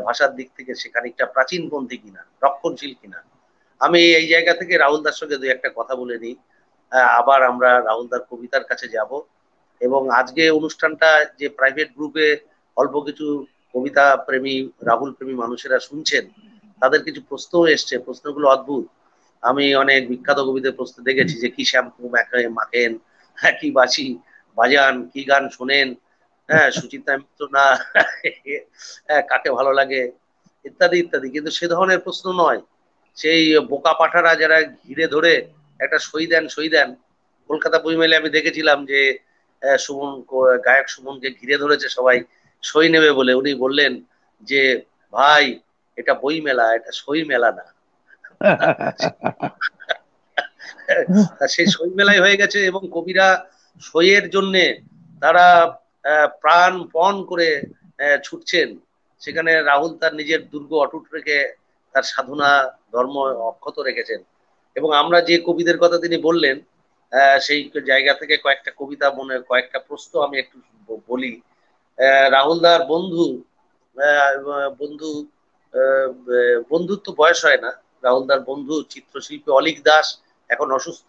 ভাষার দিক থেকে সে খানিকটা প্রাচীনপন্থী কিনা, রক্ষণশীল কিনা। আমি এই জায়গা থেকে রাহুল দার সঙ্গে দুই একটা কথা বলে নিই, আবার আমরা রাহুল দার কবিতার কাছে যাব। এবং আজকে অনুষ্ঠানটা যে প্রাইভেট গ্রুপে অল্প কিছু কবিতা প্রেমী, রাহুল প্রেমী মানুষেরা শুনছেন, তাদের কিছু প্রশ্নও এসছে, প্রশ্নগুলো অদ্ভুত। আমি অনেক বিখ্যাত কবিদের প্রশ্ন দেখেছি যে কি শ্যাম্পু মাখেন, হ্যাঁ, কি বাসি বাজান, কি গান শোনেন, হ্যাঁ, সুচিত্রা মিত্র না কাকে ভালো লাগে, ইত্যাদি ইত্যাদি। কিন্তু সে ধরনের প্রশ্ন নয়। সেই বোকা পাঠারা যারা ঘিরে ধরে একটা সই দেন সই দেন, কলকাতা বইমেলে আমি দেখেছিলাম যে গায়ক সুমনকে ঘিরে ধরেছে সবাই সই নেবে বলে। উনি বললেন যে ভাই, এটা বই মেলা, এটা সই মেলা না। সেই সই মেলাই হয়ে গেছে, এবং কবিরা সইয়ের জন্য তারা প্রাণ পণ করে ছুটছেন। সেখানে রাহুল তার নিজের দুর্গ অটুট রেখে তার সাধনা ধর্ম অক্ষত রেখেছেন। এবং আমরা যে কবিদের কথা তিনি বললেন, সেই জায়গা থেকে কয়েকটা কবিতা মনে, কয়েকটা প্রশ্ন আমি একটু বলি। রাহুল দার বন্ধু, বন্ধু, বন্ধুত্ব বয়স হয় না, রাহুল দার বন্ধু চিত্রশিল্পী অলীক দাস এখন অসুস্থ।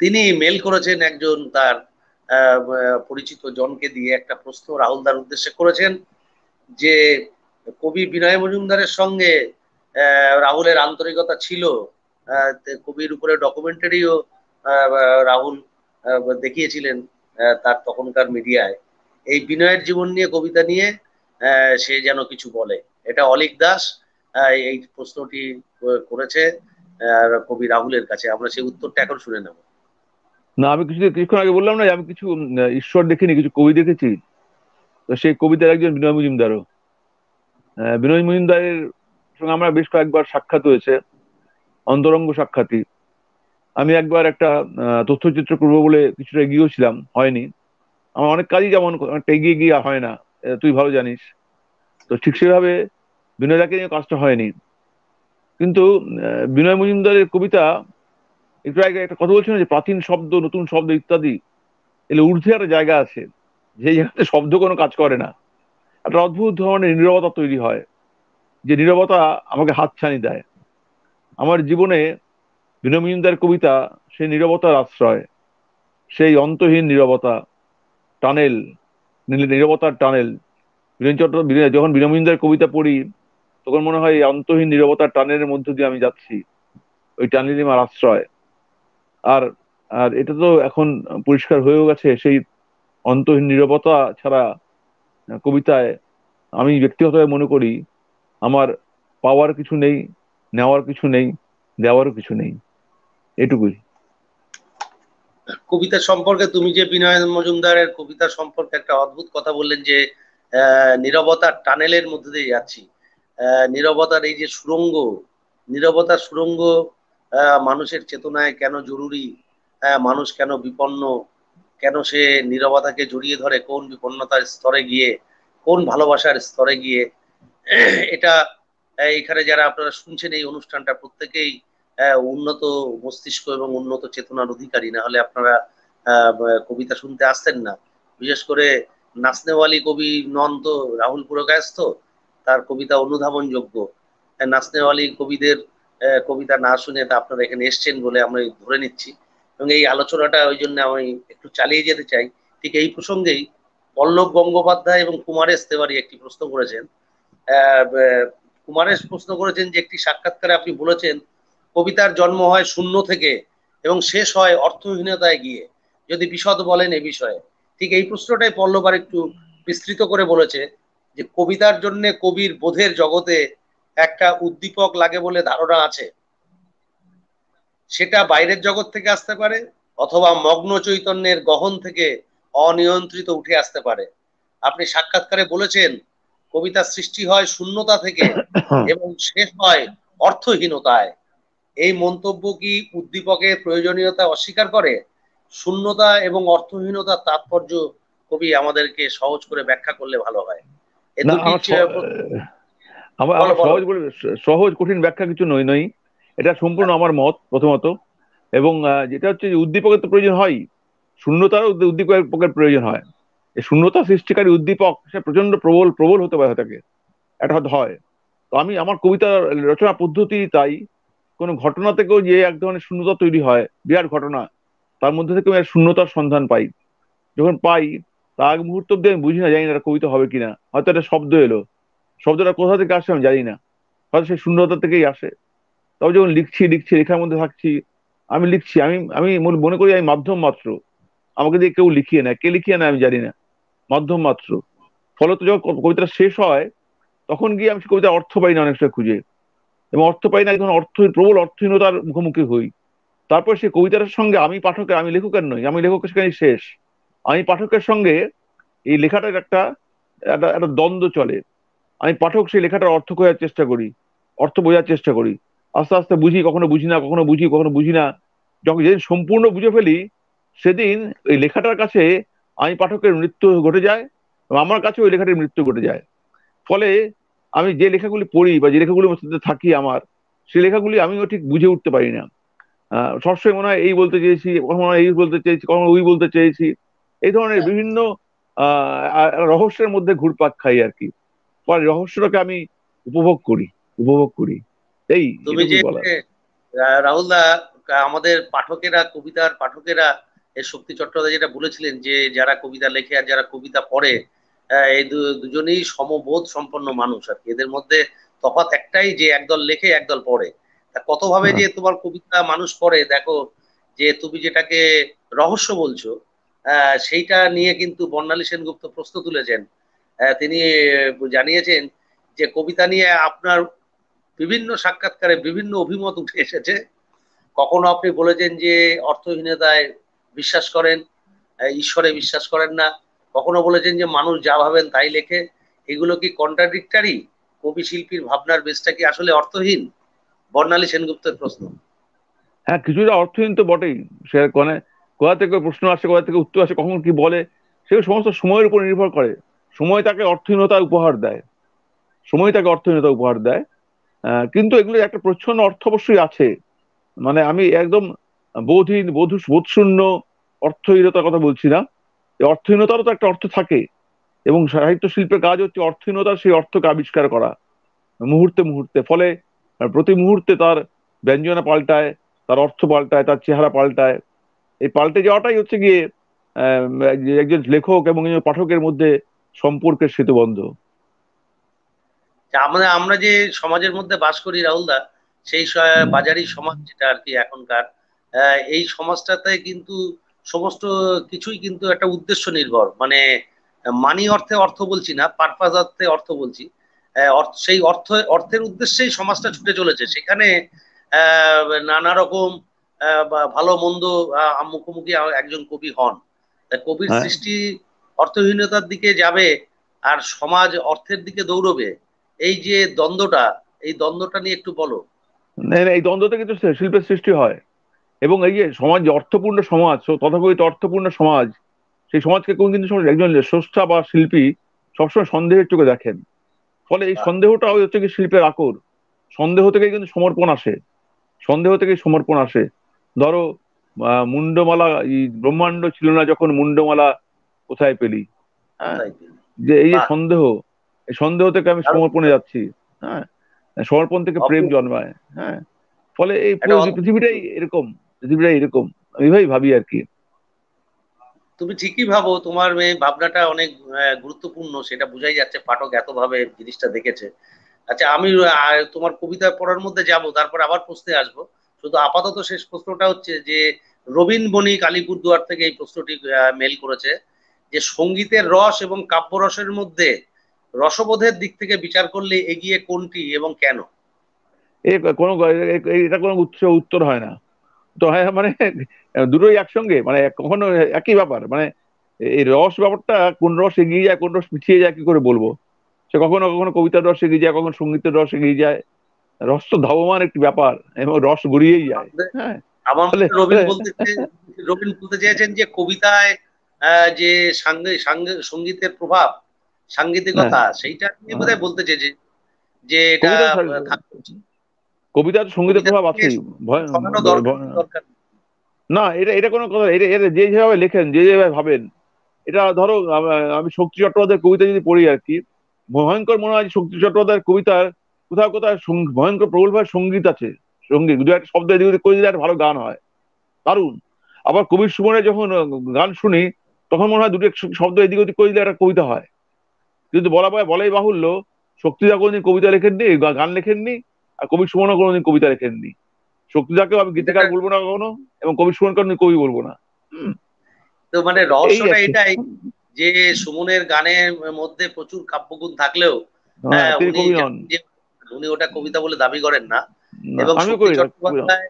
তিনি মেল করেছেন একজন তার পরিচিত জনকে দিয়ে, একটা প্রশ্ন রাহুল দার উদ্দেশ্যে করেছেন যে কবি বিনয় মজুমদারের সঙ্গে রাহুলের আন্তরিকতা ছিল। কবির উপরে ডকুমেন্টারিও রাহুল দেখিয়েছিলেন তার তখনকার মিডিয়ায়। এই বিনয়ের জীবন নিয়ে, কবিতা নিয়ে সে যেন কিছু বলে। এটা অলীক দাস এই প্রশ্নটি করেছে কবি রাহুলের কাছে। আমরা সেই উত্তরটা এখন শুনে নেব। না, আমি কিছুক্ষণ আগে বললাম না যে আমি কিছু ঈশ্বর দেখিনি, কিছু কবি দেখেছি। তো সেই কবিতার একজন বিনয় মজুমদারও। বিনয় মজুমদারের সঙ্গে আমার বেশ কয়েকবার সাক্ষাৎ হয়েছে, অন্তরঙ্গ সাক্ষাৎই। আমি একবার একটা তথ্যচিত্র করবো বলে কিছুটা এগিয়েছিলাম, হয়নি। আমার অনেক কাজই যেমন অনেকটা এগিয়ে গিয়ে হয় না, তুই ভালো জানিস। তো ঠিক সেভাবে বিনয়দাকে নিয়ে কাজটা হয়নি। কিন্তু বিনয় মজুমদারের কবিতা, একটু আগে একটা কথা বলছিল যে প্রাচীন শব্দ, নতুন শব্দ ইত্যাদি, এলে ঊর্ধ্বে একটা জায়গা আছে, যে জায়গাতে শব্দ কোনো কাজ করে না। একটা অদ্ভুত ধরনের নীরবতা তৈরি হয়, যে নীরবতা আমাকে হাতছানি দেয়। আমার জীবনে বিনয় মজুমদারের কবিতা সেই নীরবতার আশ্রয়, সেই অন্তহীন নীরবতা, টানেল, নীরবতার টানেল। যখন বিনয় মজুমদারের কবিতা পড়ি, তখন মনে হয় এই অন্তহীন নীরবতার টানেলের মধ্যে দিয়ে আমি যাচ্ছি, ওই টানেলই আমার আশ্রয়। আর আর এটা তো এখন পরিষ্কার হয়েও গেছে, সেই অন্তহীন নীরবতা ছাড়া কবিতায় আমি ব্যক্তিগতভাবে মনে করি আমার পাওয়ার কিছু নেই, নেওয়ার কিছু নেই, দেওয়ারও কিছু নেই, এটুকুই। কবিতা সম্পর্কে তুমি যে বিনয় মজুমদারের কবিতা সম্পর্কে একটা অদ্ভুত কথা বললেন যে নীরবতার টানেলের মধ্যে দিয়ে যাচ্ছি। নীরবতার এই যে সুড়ঙ্গ, নীরবতার সুড়ঙ্গ মানুষের চেতনায় কেন জরুরি, মানুষ কেন বিপন্ন, কেন সে নীরবতাকে জড়িয়ে ধরে, কোন বিপন্নতার স্তরে গিয়ে, কোন ভালোবাসার স্তরে গিয়ে। এটা এখানে যারা আপনারা শুনছেন এই অনুষ্ঠানটা প্রত্যেকেই উন্নত মস্তিষ্ক এবং উন্নত চেতনার অধিকারী, না হলে আপনারা কবিতা শুনতে আসতেন না। বিশেষ করে নাসনেওয়ালি কবি নন তো রাহুল পুরকায়স্থ, তার কবিতা অনুধাবন যোগ্য। নাসনেওয়ালি কবিদের কবিতা না শুনে তা আপনারা এখানে এসছেন বলে আমরা ধরে নিচ্ছি, এবং এই আলোচনাটা ওই জন্য আমি একটু চালিয়ে যেতে চাই। ঠিক এই প্রসঙ্গেই পল্লব গঙ্গোপাধ্যায় এবং কুমারেশ তেওয়ারি একটি প্রশ্ন করেছেন। আহ, আহ, কুমারেশ প্রশ্ন করেছেন যে একটি সাক্ষাৎকারে আপনি বলেছেন কবিতার জন্ম হয় শূন্য থেকে এবং শেষ হয় অর্থহীনতায় গিয়ে, যদি বিশদ বলেন এ বিষয়ে। ঠিক এই প্রশ্নটাই পল্লব আর একটু বিস্তৃত করে বলেছে যে কবিতার জন্য কবির বোধের জগতে একটা উদ্দীপক লাগে বলে ধারণা আছে, সেটা বাইরের জগৎ থেকে আসতে পারে অথবা মগ্ন চৈতন্যের গহন থেকে অনিয়ন্ত্রিত উঠে আসতে পারে। আপনি সাক্ষাৎকারে বলেছেন কবিতার সৃষ্টি হয় শূন্যতা থেকে এবং শেষ হয় অর্থহীনতায়। এই মন্তব্য কি উদ্দীপকের প্রয়োজনীয়তা অস্বীকার করে? শূন্যতা এবং অর্থহীনতার তাৎপর্য কবি আমাদেরকে সহজ করে ব্যাখ্যা করলে ভালো হয়। এ না, দুটি আমার বলো আমার বলো। সহজ বলে, সহজ কঠিন ব্যাখ্যা কিছু নয় নয়, এটা সম্পূর্ণ আমার মত প্রথমত। এবং যেটা হচ্ছে যে উদ্দীপকের তো প্রয়োজন হয়, শূন্যতারও উদ্দীপকের প্রয়োজন হয়। এই শূন্যতা সৃষ্টিকারী উদ্দীপক সে প্রচন্ড প্রবল প্রবল হতে পারে থাকে, এটা হয়তো হয়। তো আমি আমার কবিতার রচনা পদ্ধতি তাই, কোনো ঘটনা থেকেও যে এক ধরনের শূন্যতা তৈরি হয়, বিরাট ঘটনা, তার মধ্যে থেকে আমি এক শূন্যতার সন্ধান পাই। যখন পাই, তার আগ মুহূর্ত অব্দি আমি বুঝি না, জানি না এটা কবিতা হবে কিনা। হয়তো একটা শব্দ এলো, শব্দটা কোথা থেকে আসে আমি জানি না, হয়তো সেই শূন্যতা থেকেই আসে। তবে যখন লিখছি লিখছি লেখার মধ্যে থাকছি, আমি লিখছি, আমি আমি মনে করি আমি মাধ্যম মাত্র। আমাকে দিয়ে কেউ লিখিয়ে নেয়, কে লিখিয়ে নেয় আমি জানি না, মাধ্যম মাত্র। ফলত যখন কবিতাটা শেষ হয়, তখন গিয়ে আমি সেই কবিতার অর্থ পাই না অনেক সময় খুঁজে, এবং অর্থ পাই না, একজন প্রবল অর্থহীনতার মুখোমুখি হই। তারপর সেই কবিতাটার সঙ্গে আমি পাঠকের, আমি লেখকের নই, আমি লেখক সেখানে শেষ, আমি পাঠকের সঙ্গে এই লেখাটার একটা একটা একটা দ্বন্দ্ব চলে। আমি পাঠক সেই লেখাটার অর্থ খোঁজার চেষ্টা করি, অর্থ বোঝার চেষ্টা করি। আস্তে আস্তে বুঝি, কখনো বুঝি না, কখনো বুঝি কখনো বুঝি না। যখন যেদিন সম্পূর্ণ বুঝে ফেলি, সেদিন ওই লেখাটার কাছে আমি পাঠকের মৃত্যু ঘটে যায়, এবং আমার কাছে ওই লেখাটির মৃত্যু ঘটে যায়। ফলে আমি যে লেখাগুলি পড়ি বা যে লেখাগুলির মধ্যে থাকি আমার, সেই লেখাগুলি আমিও ঠিক বুঝে উঠতে পারি না। সবসময় মনে হয় এই বলতে চেয়েছি, কখনো মনে হয় এই বলতে চেয়েছি, কখনো ওই বলতে চেয়েছি। এই ধরনের বিভিন্ন রহস্যের মধ্যে ঘুরপাক খাই আর কি। ফলে রহস্যটাকে আমি উপভোগ করি, উপভোগ করি। এই তুমি যে এটুকুই বলার। রাহুল দা, আমাদের পাঠকেরা, কবিতার পাঠকেরা, এই শক্তি চট্টোপাধ্যায় যেটা বলেছিলেন যে যারা কবিতা লেখে আর যারা কবিতা পড়ে, এই দুজনেই সমবোধ সম্পন্ন মানুষ আর কি। এদের মধ্যে তফাৎ একটাই, যে একদল লেখে একদল পড়ে। তা কতভাবে হ্যাঁ, যে তোমার কবিতা মানুষ পড়ে দেখো, যে তুমি যেটাকে রহস্য বলছো, সেইটা নিয়ে কিন্তু বর্ণালী সেনগুপ্ত প্রশ্ন তুলেছেন। তিনি জানিয়েছেন যে কবিতা নিয়ে আপনার বিভিন্ন সাক্ষাৎকারে বিভিন্ন অভিমত উঠে এসেছে। কখনো আপনি বলেছেন যে অর্থহীনতায় বিশ্বাস করেন, ঈশ্বরে বিশ্বাস করেন না। কখনো বলেছেন যে মানুষ যা ভাবেন তাই লেখে। এগুলো কি কন্ট্রাডিক্টারি? কবি শিল্পীর ভাবনার বেশটা কি আসলে অর্থহীন? বর্ণালী সেনগুপ্তের প্রশ্ন। হ্যাঁ, কিছুটা অর্থহীন তো বটেই। সে মানে কোথা থেকে প্রশ্ন আসে, কোথা থেকে উত্তর আসে, কখন কি বলে, সেগুলো সমস্ত সময়ের উপর নির্ভর করে। সময় তাকে অর্থহীনতা উপহার দেয়, সময় তাকে অর্থহীনতা উপহার দেয়। কিন্তু এগুলোর একটা প্রচ্ছন্ন অর্থ অবশ্যই আছে। মানে আমি একদম বোধহীন, বোধশূন্য অর্থহীনতার কথা বলছি না। এই অর্থহীনতারও তো একটা অর্থ থাকে, এবং সাহিত্য শিল্পের কাজ হচ্ছে অর্থহীনতার সেই অর্থকে আবিষ্কার করা মুহূর্তে মুহূর্তে। ফলে প্রতি মুহূর্তে তার ব্যঞ্জনা পাল্টায়, তার অর্থ পাল্টায়, তার চেহারা পাল্টায়। এই পাল্টে যাওয়াটাই হচ্ছে গিয়ে আহ, যে একজন লেখক এবং একজন পাঠকের মধ্যে সম্পর্কের সেতুবন্ধ। আমরা আমরা যে সমাজের মধ্যে বাস করি রাহুল দা, সেই বাজারি সমাজ যেটা আর কি এখনকার, এই সমাজটাতে কিন্তু সমস্ত কিছুই কিন্তু একটা উদ্দেশ্য নির্ভর, মানে মানি অর্থে অর্থ বলছি না, পারপাস অর্থে অর্থ বলছি। সেই অর্থের উদ্দেশ্যেই সমাজটা ছুটে চলেছে। সেখানে নানা রকম বা ভালো মন্দ মুখোমুখি একজন কবি হন। তা কবির হ্যাঁ, সৃষ্টি অর্থহীনতার দিকে যাবে আর সমাজ অর্থের দিকে দৌড়বে, এই যে দ্বন্দ্বটা, এই দ্বন্দ্বটা নিয়ে একটু বলো। এই দ্বন্দ্ব থেকে তো শিল্পের সৃষ্টি হয়। এবং এই যে সমাজ, যে অর্থপূর্ণ সমাজ, তথাকথিত অর্থপূর্ণ সমাজ, সেই সমাজকে কোন কিন্তু সময় একজন স্রষ্টা বা শিল্পী সবসময় সন্দেহের চোখে দেখেন। ফলে এই বাহ, সন্দেহটা হচ্ছে কি শিল্পের আকর। সন্দেহ থেকে কিন্তু সমর্পণ আসে, সন্দেহ থেকে সমর্পণ আসে। ধরো মুন্ডমালা, এই ব্রহ্মাণ্ড ছিল না যখন মুন্ডমালা কোথায় পেলি। হ্যাঁ, কোথায় কি? যে এই যে বাহ, সন্দেহ, এই সন্দেহ থেকে আমি দারুণ সমর্পণে যাচ্ছি। হ্যাঁ, সমর্পণ থেকে প্রেম অপূর্ব। জন্মায়। হ্যাঁ, ফলে এই একটা পুরো অদ্ভুত। পৃথিবীটাই এরকম, পৃথিবীটাই এরকম। আমি ভাই ভাবি আর কি। তুমি ঠিকই ভাবো, তোমার এই ভাবনাটা অনেক গুরুত্বপূর্ণ, সেটা বোঝাই যাচ্ছে পাঠক এত ভাবে জিনিসটা দেখেছে। আচ্ছা, আমি তোমার কবিতা পড়ার মধ্যে যাব, তারপর আবার প্রশ্নে আসবো। শুধু আপাতত শেষ প্রশ্নটা হচ্ছে যে রবীন বণিক আলিপুরদুয়ার থেকে এই প্রশ্নটি মেল করেছে, যে সঙ্গীতের রস এবং কাব্যরসের মধ্যে রসবোধের দিক থেকে বিচার করলে এগিয়ে কোনটি এবং কেন? এ কোনো এটা কোনো উত্তর হয় না। তো হ্যাঁ, মানে দুটোই একসঙ্গে, মানে কখনো একই ব্যাপার, মানে এই রস ব্যাপারটা কোন রস এগিয়ে যায় কোন রস পিছিয়ে যায় কি করে বলবো। সে কখনো কখনো কবিতার রস এগিয়ে যায়, কখনো সঙ্গীতের রস এগিয়ে যায়। রস তো ধাবমান একটি ব্যাপার, এবং রস গড়িয়েই যায়। আমাদের হ্যাঁ, আমার ফলে মতে রবীন বলতে চেয়েছেন যে কবিতায় যে সঙ্গীতের প্রভাব, হ্যাঁ, সাংগীতিকতা, সেইটা নিয়ে হ্যাঁ। বোধহয় বলতে চেয়েছে যে এটা কবিতা থাকা উচিত। কবিতার সঙ্গীতের প্রভাব কবিতাকে আছেই। ছড়ানো দরকার দরকার। না, এটা কোনো কথা, এটা যে যেভাবে লেখেন, যে যেভাবে ভাবেন। এটা ধরো আমি শক্তি চট্টোপাধ্যায়ের কবিতা যদি পড়ি আর কি, ভয়ঙ্কর মনে হয় যে শক্তি চট্টোপাধ্যায়ের কবিতার কোথাও কোথাও ভয়ঙ্কর প্রবলভাবে সঙ্গীত আছে। সঙ্গীত দু একটা শব্দ এদিক ওদিক করে দিলে একটা ভালো গান হয়, দারুণ। আবার কবির সুমনের যখন গান শুনি, তখন মনে হয় দুটো শব্দ এদিক ওদিক করে দিলে একটা কবিতা হয়। কিন্তু বলাই বাহুল্য, শক্তিদা কোনোদিন কবিতা লেখেননি, গান লেখেননি। আর কবি সুমনও কোনোদিন কবিতা লেখেননি। শক্তিদাকেও আমি এটা গীতিকার বলবো না কখনো, এবং কবি সুমনকে আমি কবি বলবো না। হুম, তো মানে এই আর রহস্যটা কি। এটাই যে সুমনের গানের মধ্যে প্রচুর কাব্যগুণ থাকলেও, হ্যাঁ, হ্যাঁ, তিনি উনি কবি নন। জানেন যে উনি ওটা কবিতা বলে দাবি করেন না। না, এবং আমিও শক্তি করি না, কবি নন। চট্টোপাধ্যায়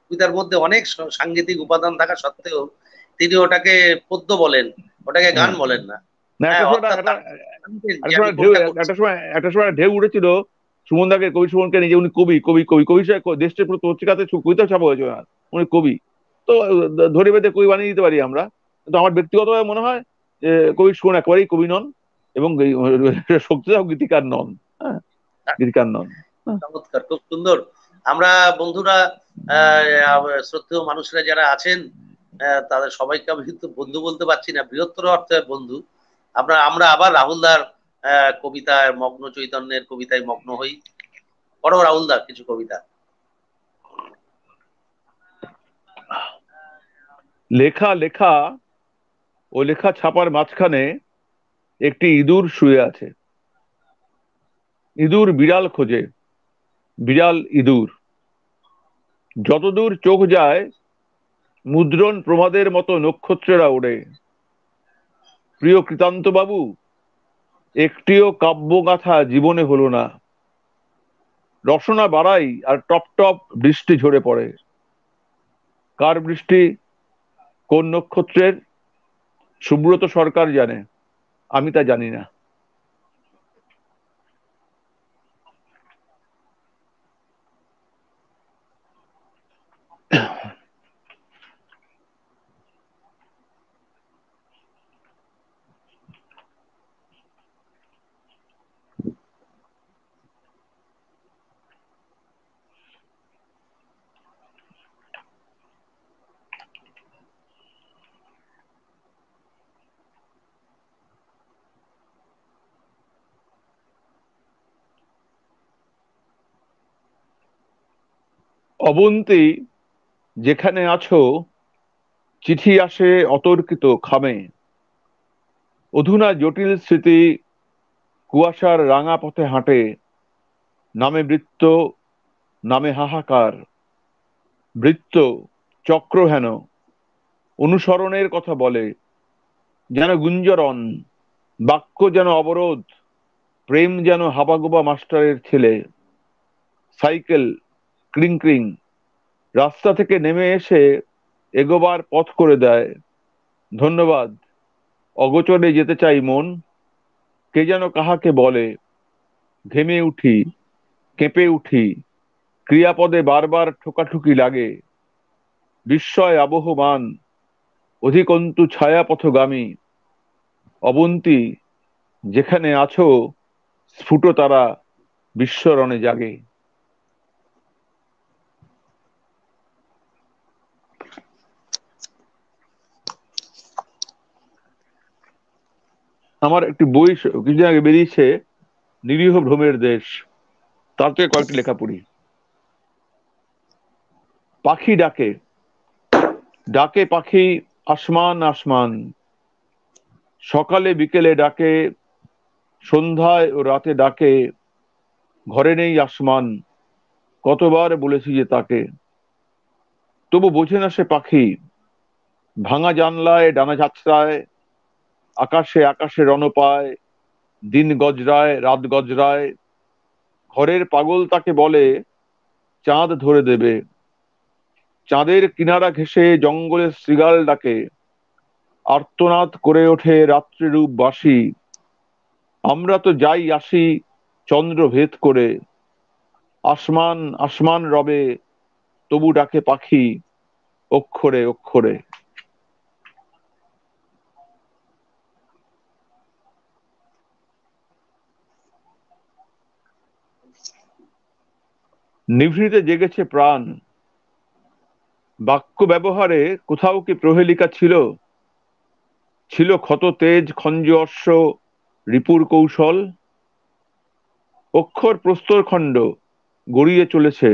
কবিতার মধ্যে অনেক সাংগীতিক উপাদান থাকা সত্ত্বেও তিনি ওটাকে পদ্য বলেন, ওটাকে গান হ্যাঁ, বলেন না। না, হ্যাঁ, একটা সময় অর্থাৎ একটা তারা জানতেন যে একটা আমি সময় ঢেউ, কোনটা করছি। একটা সময় ঢেউ উঠেছিল সুমন দাকে, কবি সুমনকে নিয়ে, যে উনি কবি কবি কবি কবি হিসেবে দেশটির পুরো পত্রিকাতে কবিতা ছাপা হয়েছে না, উনি কবি। তো ধরে বেঁধে কবি বানিয়ে দিতে পারি আমরা। কিন্তু আমার ব্যক্তিগতভাবে মনে হয় যে কবি সুমন একেবারেই কবি নন, এবং শক্তিদাও গীতিকার নন। হ্যাঁ, গীতিকার নন। হ্যাঁ। চমৎকার, খুব সুন্দর। আমরা বন্ধুরা, শ্রদ্ধেয় মানুষরা যারা আছেন, তাদের সবাইকে আমি কিন্তু বন্ধু বলতে পারছি না, বৃহত্তর অর্থে বন্ধু। আমরা আমরা আবার রাহুলদার কবিতায় মগ্ন, চৈতন্যের কবিতায় মগ্ন হই। পড়ো রাহুলদার কিছু কবিতা। লেখা লেখা, ও লেখা ছাপার মাঝখানে একটি ইঁদুর শুয়ে আছে। ইঁদুর বিড়াল খোঁজে, বিড়াল ইঁদুর। যতদূর চোখ যায় মুদ্রণ প্রমাদের মতো নক্ষত্রেরা ওড়ে। প্রিয় কৃতান্ত বাবু, একটিও কাব্যগাথা জীবনে হলো না। রসনা বাড়াই আর টপ টপ বৃষ্টি ঝরে পড়ে। কার বৃষ্টি, কোন নক্ষত্রের, সুব্রত সরকার জানে, আমি তা জানি না। অবন্তী, যেখানে আছো, চিঠি আসে অতর্কিত খামে। অধুনা জটিল স্মৃতি কুয়াশার রাঙা পথে হাঁটে। নামে বৃত্ত, নামে হাহাকার। বৃত্ত চক্র হেন অনুসরণের কথা বলে, যেন গুঞ্জরণ। বাক্য যেন অবরোধ, প্রেম যেন হাবাগোবা মাস্টারের ছেলে। সাইকেল ক্রিং ক্রিং, রাস্তা থেকে নেমে এসে এগোবার পথ করে দেয়। ধন্যবাদ, অগোচরে যেতে চাই মন, কে যেন কাহাকে বলে। ঘেমে উঠি, কেঁপে উঠি, ক্রিয়াপদে বারবার ঠোকাঠুকি লাগে। বিস্ময় আবহমান, অধিকন্তু ছায়া পথগামী। অবন্তী, যেখানে আছো, স্ফুট তারা বিশ্বরণে জাগে। আমার একটি বই কিছুদিন আগে বেরিয়েছে, নিরীহ ভ্রমের দেশ, তার থেকে কয়েকটি লেখা পড়ি। পাখি ডাকে, ডাকে পাখি আসমান আসমান, সকালে বিকেলে ডাকে, সন্ধ্যায় ও রাতে ডাকে। ঘরে নেই আসমান, কতবার বলেছি যে তাকে। তবু বোঝে না সে পাখি, ভাঙা জানলায় ডানা ঝাঁচড়ায়, আকাশে আকাশে রণ পায়, দিন গজরায় রাত গজরায়। ঘরের পাগল তাকে বলে চাঁদ ধরে দেবে। চাঁদের কিনারা ঘেঁষে জঙ্গলে শৃগাল ডাকে, আর্তনাদ করে ওঠে রাত্রিরূপ বাসি। আমরা তো যাই আসি চন্দ্র ভেদ করে, আসমান আসমান রবে, তবু ডাকে পাখি অক্ষরে অক্ষরে। নিভৃতে জেগেছে প্রাণ, বাক্য ব্যবহারে কোথাও কি প্রহেলিকা ছিল? ছিল ক্ষত তেজ খঞ্জ অশ্ব, রিপুর কৌশল। অক্ষর প্রস্তরখণ্ড গড়িয়ে চলেছে,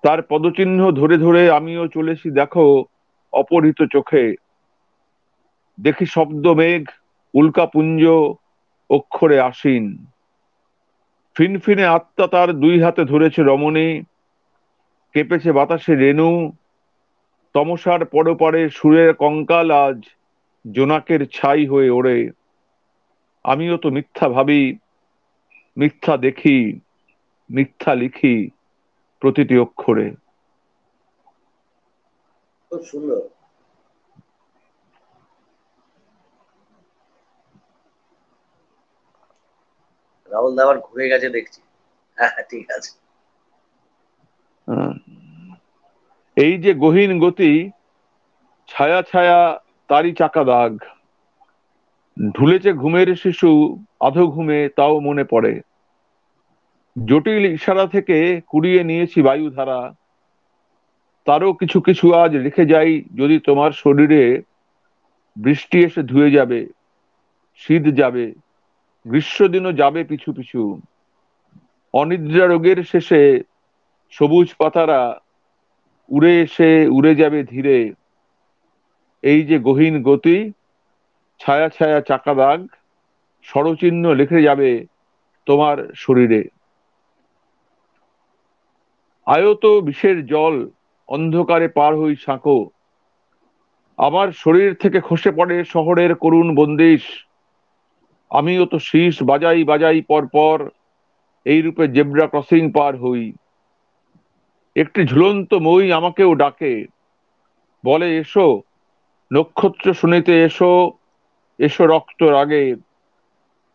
তার পদচিহ্ন ধরে ধরে আমিও চলেছি দেখো অপহৃত চোখে। দেখি শব্দ মেঘ, উল্কাপুঞ্জ, অক্ষরে আসীন। ফিনফিনে আত্মা তার দুই হাতে ধরেছে রমণী, কেঁপেছে বাতাসে রেণু। তমসার পরপারে সুরের কঙ্কাল আজ জোনাকের ছাই হয়ে ওড়ে। আমিও তো মিথ্যা ভাবি, মিথ্যা দেখি, মিথ্যা লিখি প্রতিটি অক্ষরে। খুব সুন্দর। রাহুল দা আবার ঘুরে গেছে দেখছি। হ্যাঁ হ্যাঁ, ঠিক আছে। আহ, এই যে গহীন গতি, ছায়া ছায়া তারই চাকা দাগ। ঢুলেছে ঘুমের শিশু আধো ঘুমে, তাও মনে পড়ে। জটিল ইশারা থেকে কুড়িয়ে নিয়েছি বায়ুধারা, তারও কিছু কিছু আজ রেখে যাই যদি তোমার শরীরে। বৃষ্টি এসে ধুয়ে যাবে, শীত যাবে, গ্রীষ্মদিনও যাবে পিছু পিছু। অনিদ্রা রোগের শেষে সবুজ পাতারা উড়ে এসে উড়ে যাবে ধীরে। এই যে গহীন গতি, ছায়া ছায়া চাকা দাগ, স্বরচিহ্ন লিখে যাবে তোমার শরীরে। আয়ত বিষের জল, অন্ধকারে পার হই সাঁকো। আমার শরীর থেকে খসে পড়ে শহরের করুণ বন্দিশ। আমিও তো শীষ বাজাই বাজাই পর পর এই রূপে জেব্রা ক্রসিং পার হই। একটি ঝুলন্ত মই আমাকেও ডাকে, বলে এসো নক্ষত্র শুনিতে এসো, এসো রক্ত রাগে।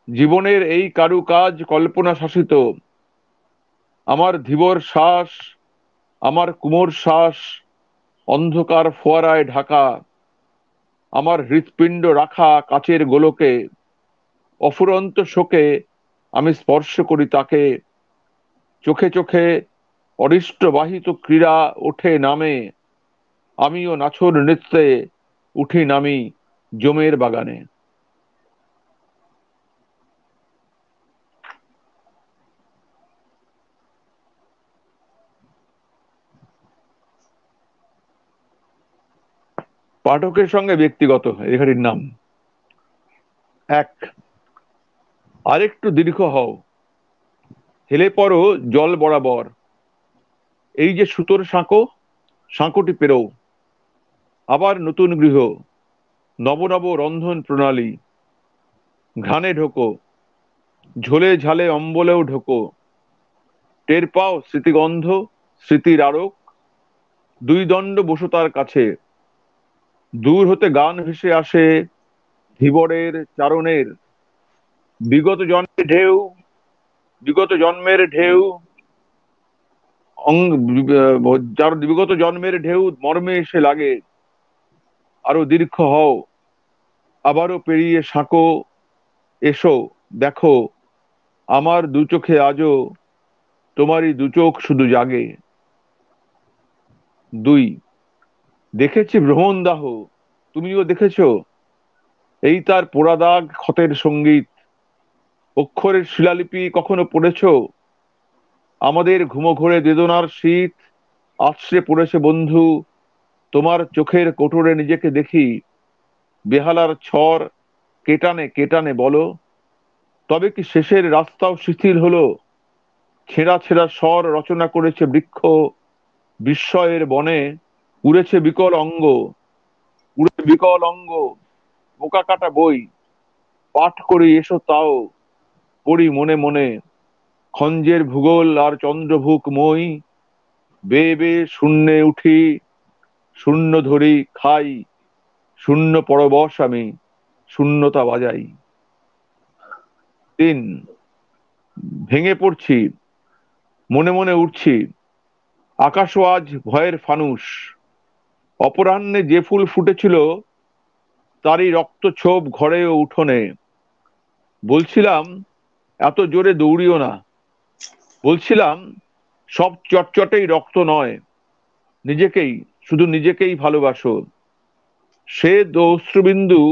জীবনের এই কারুকাজ কল্পনা শাসিত। আমার ধীবর শ্বাস, আমার কুমোর শ্বাস অন্ধকার ফোয়ারায় ঢাকা। আমার হৃৎপিণ্ড রাখা কাচের গোলকে, অফুরন্ত শোকে আমি স্পর্শ করি তাকে। চোখে চোখে অরিষ্ট বাহিত ক্রীড়া ওঠে নামে, আমিও নাছর নৃত্যে উঠি নামি জমের বাগানে। পাঠকের সঙ্গে ব্যক্তিগত লেখাটির নাম। এক, আরেকটু দীর্ঘ হও, হেলে পড়ো জল বরাবর। এই যে সুতোর সাঁকো, সাঁকোটি পেরো। আবার নতুন গৃহ, নব নব রন্ধন প্রণালী। ঘ্রাণে ঢোকো, ঝোলে ঝালে অম্বলেও ঢোকো। টের পাও স্মৃতিগন্ধ, স্মৃতির আরক। দুই দণ্ড বসু তার কাছে, দূর হতে গান ভেসে আসে ধীবরের চারণের। বিগত জন্মের ঢেউ, বিগত জন্মের ঢেউ, যার বিগত জন্মের ঢেউ মর্মে এসে লাগে। আরো দীর্ঘ হও, আবারও পেরিয়ে সাঁকো, এসো দেখো, আমার দু চোখে আজও তোমারই দু চোখ শুধু জাগে। দুই, দেখেছি ভ্রমণ দাহ, তুমিও দেখেছো, এই তার পোড়া দাগ ক্ষতের সঙ্গীত। অক্ষরের শিলালিপি কখনো পড়েছো, আমাদের ঘুমোঘোরে বেদনার শীত আছড়ে পড়েছে বন্ধু, তোমার চোখের কোটরে নিজেকে দেখি। বেহালার ছর কেটানে কেটানে বলো, তবে কি শেষের রাস্তাও শিথিল হলো? ছেঁড়া ছেঁড়া স্বর রচনা করেছে বৃক্ষ বিস্ময়ের বনে, উড়েছে বিকল অঙ্গ, উড়ে বিকল অঙ্গ। বোকা কাটা বই পাঠ করি এসো তাও, পড়ি মনে মনে। খঞ্জের ভূগোল আর চন্দ্রভুক মই, বেয়ে বেয়ে শূন্যে উঠি, শূন্য ধরি খাই, শূন্য পরবশ আমি, শূন্যতা বাজাই। তিন, ভেঙে পড়ছি, মনে মনে উঠছি, আকাশও আজ ভয়ের ফানুষ। অপরাহ্নে যে ফুল ফুটেছিল তারই রক্ত ছোপ ঘরে ও উঠোনে। বলছিলাম এত জোরে দৌড়িও না, বলছিলাম সব চটচটেই রক্ত নয়, নিজেকেই, শুধু নিজেকেই ভালোবাসো। সে অশ্রুবিন্দু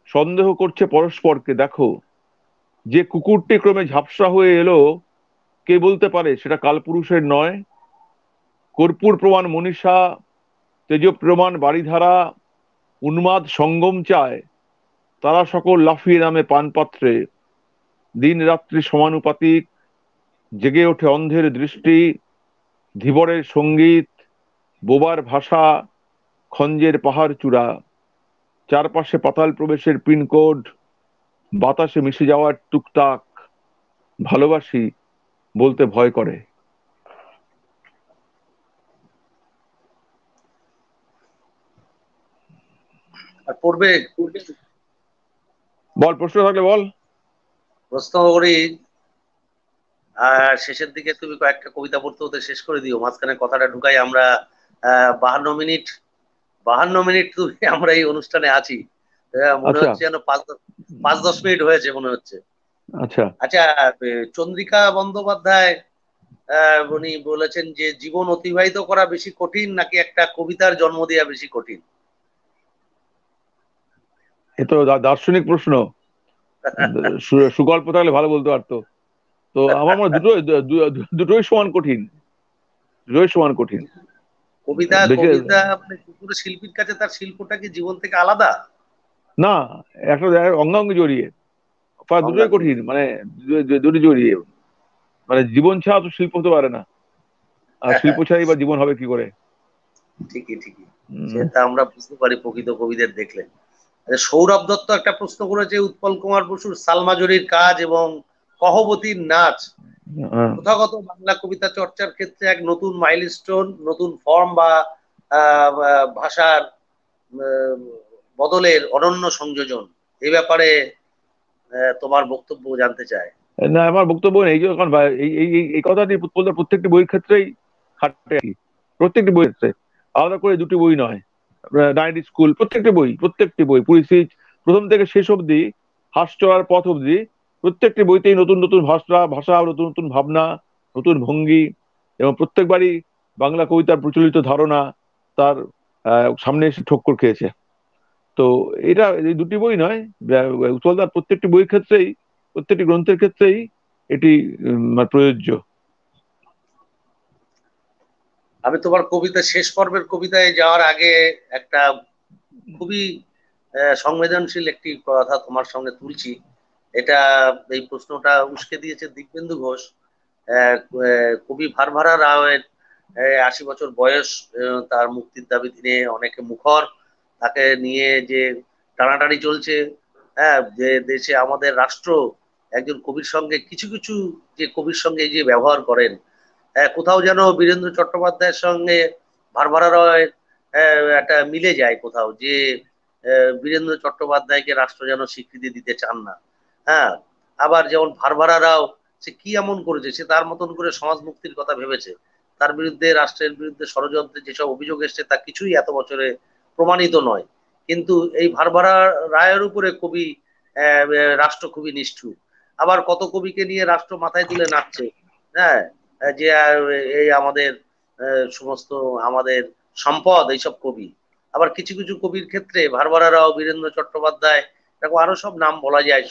সন্দেহ করছে পরস্পরকে, দেখো যে কুকুরটি ক্রমে ঝাপসা হয়ে এলো, কে বলতে পারে সেটা কালপুরুষের নয়? কর্পূর প্রমাণ মনীষা, তেজ প্রমাণ বাড়িধারা, উন্মাদ সঙ্গম চায়, তারা সকল লাফিয়ে নামে পানপাত্রে। দিন রাত্রি সমানুপাতিক, জেগে ওঠে অন্ধের দৃষ্টি, ধীবরের সঙ্গীত, বোবার ভাষা, খঞ্জের পাহাড় চূড়া। চারপাশে পাতাল প্রবেশের পিনকোড, বাতাসে মিশে যাওয়ার টুকটাক। ভালোবাসি বলতে ভয় করে। আর পড়বে? বল, প্রশ্ন থাকলে বল। প্রশ্ন করি। আর শেষের দিকে তুমি কয়েকটা কবিতা পড়তে হতে শেষ করে দিও, মাঝখানে কথাটা ঢুকাই আমরা। 52 মিনিট, 52 মিনিট তুমি আমরা এই অনুষ্ঠানে আছি। মনে আচ্ছা। হচ্ছে যেন 5-10 মিনিট হয়েছে মনে হচ্ছে। আচ্ছা। আচ্ছা, চন্দ্রিকা বন্দ্যোপাধ্যায় উনি বলেছেন যে জীবন অতিবাহিত করা বেশি কঠিন নাকি একটা কবিতার জন্ম দেওয়া বেশি কঠিন? এ তো দার্শনিক প্রশ্ন। সুগল্প থাকলে ভালো বলতে পারতো। তো আমার মনে হয় দুটোই সমান কঠিন, দুটোই সমান কঠিন। কবিতা বেঁচে কবিতা মানে কি করে শিল্পীর কাছে তার শিল্পটা কি জীবন থেকে আলাদা? না, একটা অঙ্গাঙ্গি জড়িয়ে, প্রায় দুটোই অঙ্গাঙ্গি কঠিন, জড়িয়ে। মানে দুটো জড়িয়ে। মানে জীবন ছাড়া তো শিল্প হতে পারে না, আর হ্যাঁ, শিল্প হ্যাঁ, ছাড়াই বা জীবন হবে কি করে? ঠিকই ঠিকই। উম, সেটা আমরা বুঝতে পারি প্রকৃত কবিদের দেখলে। আচ্ছা, সৌরভ দত্ত একটা প্রশ্ন করেছে, উৎপল কুমার বসুর সালমাজুরির কাজ এবং কহবতীর নাচ আহ, প্রথাগত বাংলা কবিতা চর্চার ক্ষেত্রে এক নতুন মাইলস্টোন, নতুন ফর্ম বা ভাষার আহ, বদলের অনন্য সংযোজন। এই ব্যাপারে তোমার বক্তব্য জানতে চায়। না, আমার বক্তব্য নেই যে, কারণ এই এই এই এই কথাটি প্রত্যেকটি বইয়ের ক্ষেত্রেই খাটে আর কি। প্রত্যেকটি বইয়ের ক্ষেত্রে আলাদা করে দুটি বই নয়। নাইট স্কুল, প্রত্যেকটি বই পুলিশিজ, প্রথম থেকে শেষ অবধি, হাস্যর পথ অবধি, প্রত্যেকটি বইতেই নতুন নতুন ভাষা ভাষা, নতুন নতুন ভাবনা, নতুন ভঙ্গি, এবং প্রত্যেকবারই বাংলা কবিতার প্রচলিত ধারণা তার সামনে এসে ঠক্কর খেয়েছে। তো এটা এই দুটি বই নয়, উৎপলদার প্রত্যেকটি বইয়ের ক্ষেত্রেই, প্রত্যেকটি গ্রন্থের ক্ষেত্রেই এটি মানে প্রযোজ্য। আমি তোমার কবিতা শেষ পর্বের কবিতায় যাওয়ার আগে একটা খুবই সংবেদনশীল একটি কথা তোমার সামনে তুলছি। এটা, এই প্রশ্নটা উস্কে দিয়েছে দিব্যেন্দু ঘোষ। কবি ভারভারা রাওয়ের 80 বছর বয়স, তার মুক্তির দাবি নিয়ে অনেকে মুখর, তাকে নিয়ে যে টানাটানি চলছে। হ্যাঁ, যে দেশে আমাদের রাষ্ট্র একজন কবির সঙ্গে কিছু কিছু যে কবির সঙ্গে এই যে ব্যবহার করেন, কোথাও যেন বীরেন্দ্র চট্টোপাধ্যায়ের সঙ্গে ভারভারা রয় একটা মিলে যায় কোথাও, যে বীরেন্দ্র চট্টোপাধ্যায়কে রাষ্ট্র যেন স্বীকৃতি দিতে চান না। হ্যাঁ, আবার যেমন ভারভারা রাও, সে কি এমন করেছে, সে তার মতন করে সমাজ মুক্তির কথা ভেবেছে, তার বিরুদ্ধে রাষ্ট্রের বিরুদ্ধে ষড়যন্ত্রের যেসব অভিযোগ এসছে তা কিছুই এত বছরে প্রমাণিত নয়। কিন্তু এই ভারভারা রায়ের উপরে কবি রাষ্ট্র খুবই নিষ্ঠুর। আবার কত কবিকে নিয়ে রাষ্ট্র মাথায় তুলে নাচছে। হ্যাঁ, যে এই আমাদের সমস্ত আমাদের সম্পদ এইসব কবি। আবার কিছু কিছু কবির ক্ষেত্রে ভারভারা রাও, বীরেন্দ্র চট্টোপাধ্যায়, এরকম আরো সব নাম বলা যায়,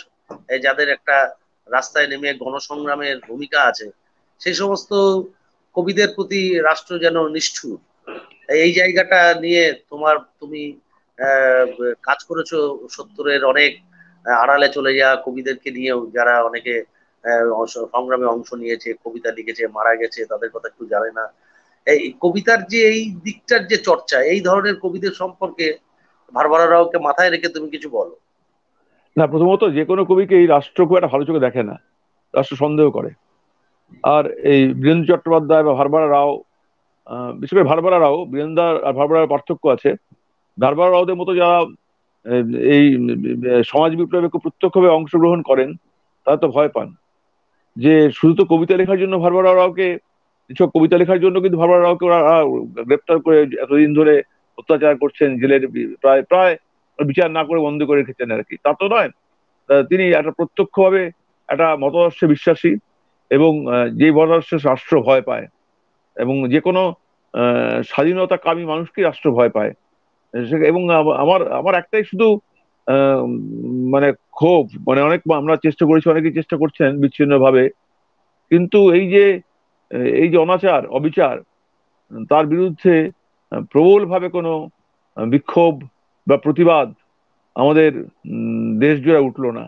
এই যাদের একটা রাস্তায় নেমে গণসংগ্রামের ভূমিকা আছে, সেই সমস্ত কবিদের প্রতি রাষ্ট্র যেন নিষ্ঠুর। এই জায়গাটা নিয়ে তুমি আহ, কাজ করেছো সত্তরের অনেক আড়ালে চলে যাওয়া কবিদেরকে নিয়েও, যারা অনেকে সংগ্রামে অংশ নিয়েছে, কবিতা লিখেছে, মারা গেছে, তাদের কথা একটু জানে না। এই কবিতার যে এই দিকটার যে চর্চা, এই ধরনের কবিদের সম্পর্কে ভারবারা রাওকে মাথায় রেখে তুমি কিছু বলো। না, প্রথমত যে কোনো কবিকে এই রাষ্ট্র খুব একটা ভালো চোখে দেখে না, রাষ্ট্র সন্দেহ করে। আর এই বীরেন্দ্র চট্টোপাধ্যায় বা ভারবারা রাও, বিশেষ করে ভারবারা রাও, বীরেন্দ্র আর ভারবারার পার্থক্য আছে। ভারবারা রাওদের মতো যারা আহ, এই সমাজ বিপ্লবে খুব প্রত্যক্ষভাবে অংশগ্রহণ করেন, তারা তো ভয় পান যে শুধু তো কবিতা লেখার জন্য ভারবারা রাওকে, এসব কবিতা লেখার জন্য কিন্তু ভারবারা রাওকে ওরা গ্রেপ্তার করে এতদিন ধরে অত্যাচার করছেন, জেলের প্রায় প্রায় বিচার না করে বন্ধ করে রেখেছেন আর কি, তা তো নয়। তিনি একটা প্রত্যক্ষভাবে একটা মতাদর্শে বিশ্বাসী, এবং যে মতাদর্শে রাষ্ট্র ভয় পায়, এবং যে কোনো স্বাধীনতাকামী মানুষকে রাষ্ট্র ভয় পায়। এবং আমার আমার একটাই শুধু আহ, মানে ক্ষোভ, মানে অনেক আমরা চেষ্টা করেছি, অনেকেই চেষ্টা করছেন বিচ্ছিন্ন ভাবে, কিন্তু এই যে অনাচার অবিচার, তার বিরুদ্ধে প্রবলভাবে কোনো বিক্ষোভ বা প্রতিবাদ আমাদের দেশ জুড়ে উঠলো না।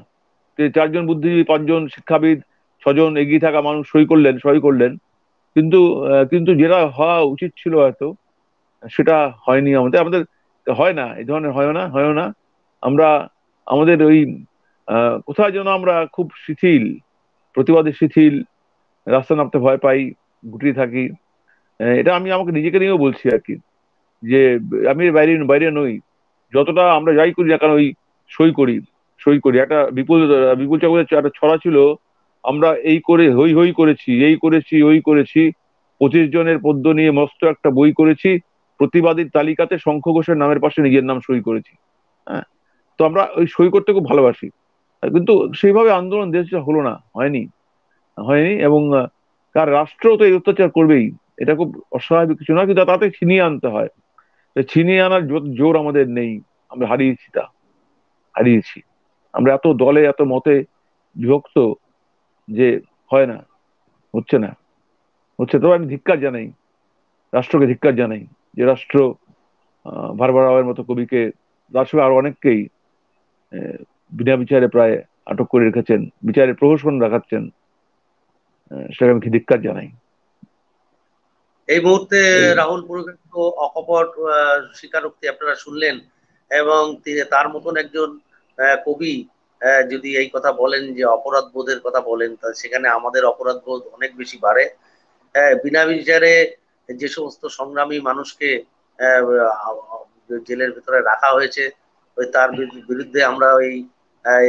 চারজন বুদ্ধিজীবী, পাঁচজন শিক্ষাবিদ, ছজন এগিয়ে থাকা মানুষ সই করলেন, কিন্তু কিন্তু যেটা হওয়া উচিত ছিল হয়তো সেটা হয়নি। আমাদের আমাদের হয় না, এই ধরনের হয় না। আমরা আমাদের ওই কোথায় যেন আমরা খুব শিথিল, প্রতিবাদে শিথিল, রাস্তা নামতে ভয় পাই, গুটিয়ে থাকি। এটা আমি আমাকে নিজেকে নিয়েও বলছি আর কি, যে আমি এর বাইরে বাইরে নই। যতটা আমরা যাই করি না কেন, ওই সই করি সই করি। একটা বিপুল বিপুল চক্রবর্তীর একটা ছড়া ছিল, আমরা এই করে হই হই করেছি, এই করেছি ওই করেছি, 25 জনের পদ্য নিয়ে মস্ত একটা বই করেছি, প্রতিবাদীর তালিকাতে শঙ্খ ঘোষের নামের পাশে নিজের নাম সই করেছি। হ্যাঁ, তো আমরা ওই সই করতে খুব ভালোবাসি, কিন্তু সেইভাবে আন্দোলন দেশে হলো না, হয়নি। এবং কার রাষ্ট্র তো এই অত্যাচার করবেই, এটা খুব অস্বাভাবিক কিছু না, কিন্তু তাতে ছিনিয়ে আনতে হয়। তো ছিনিয়ে আনার জোর আমাদের নেই, আমরা হারিয়েছি। আমরা এত দলে এত মতে বিভক্ত যে হয় না, হচ্ছে না, তবে আমি ধিক্কার জানাই, রাষ্ট্রকে ধিক্কার জানাই, যে রাষ্ট্র ভারবারা রাওয়ের মতো কবিকে, তার সঙ্গে আরো অনেককেই আহ, বিনা বিচারে প্রায় আটক করে রেখেছেন, বিচারের প্রহসন দেখাচ্ছেন। সেটাকে আমি ধিক্কার জানাই। এই মুহূর্তে এই রাহুল পুরোহিত তো অকপট স্বীকারোক্তি আপনারা শুনলেন। এবং তার মতন একজন কবি যদি এই কথা বলেন, যে অপরাধ বোধের কথা বলেন, তা সেখানে আমাদের অপরাধ বোধ অনেক বেশি বাড়ে। বিনা বিচারে যে সমস্ত সংগ্রামী মানুষকে আহ, জেলের ভেতরে রাখা হয়েছে, ওই তার বিরুদ্ধে আমরা ওই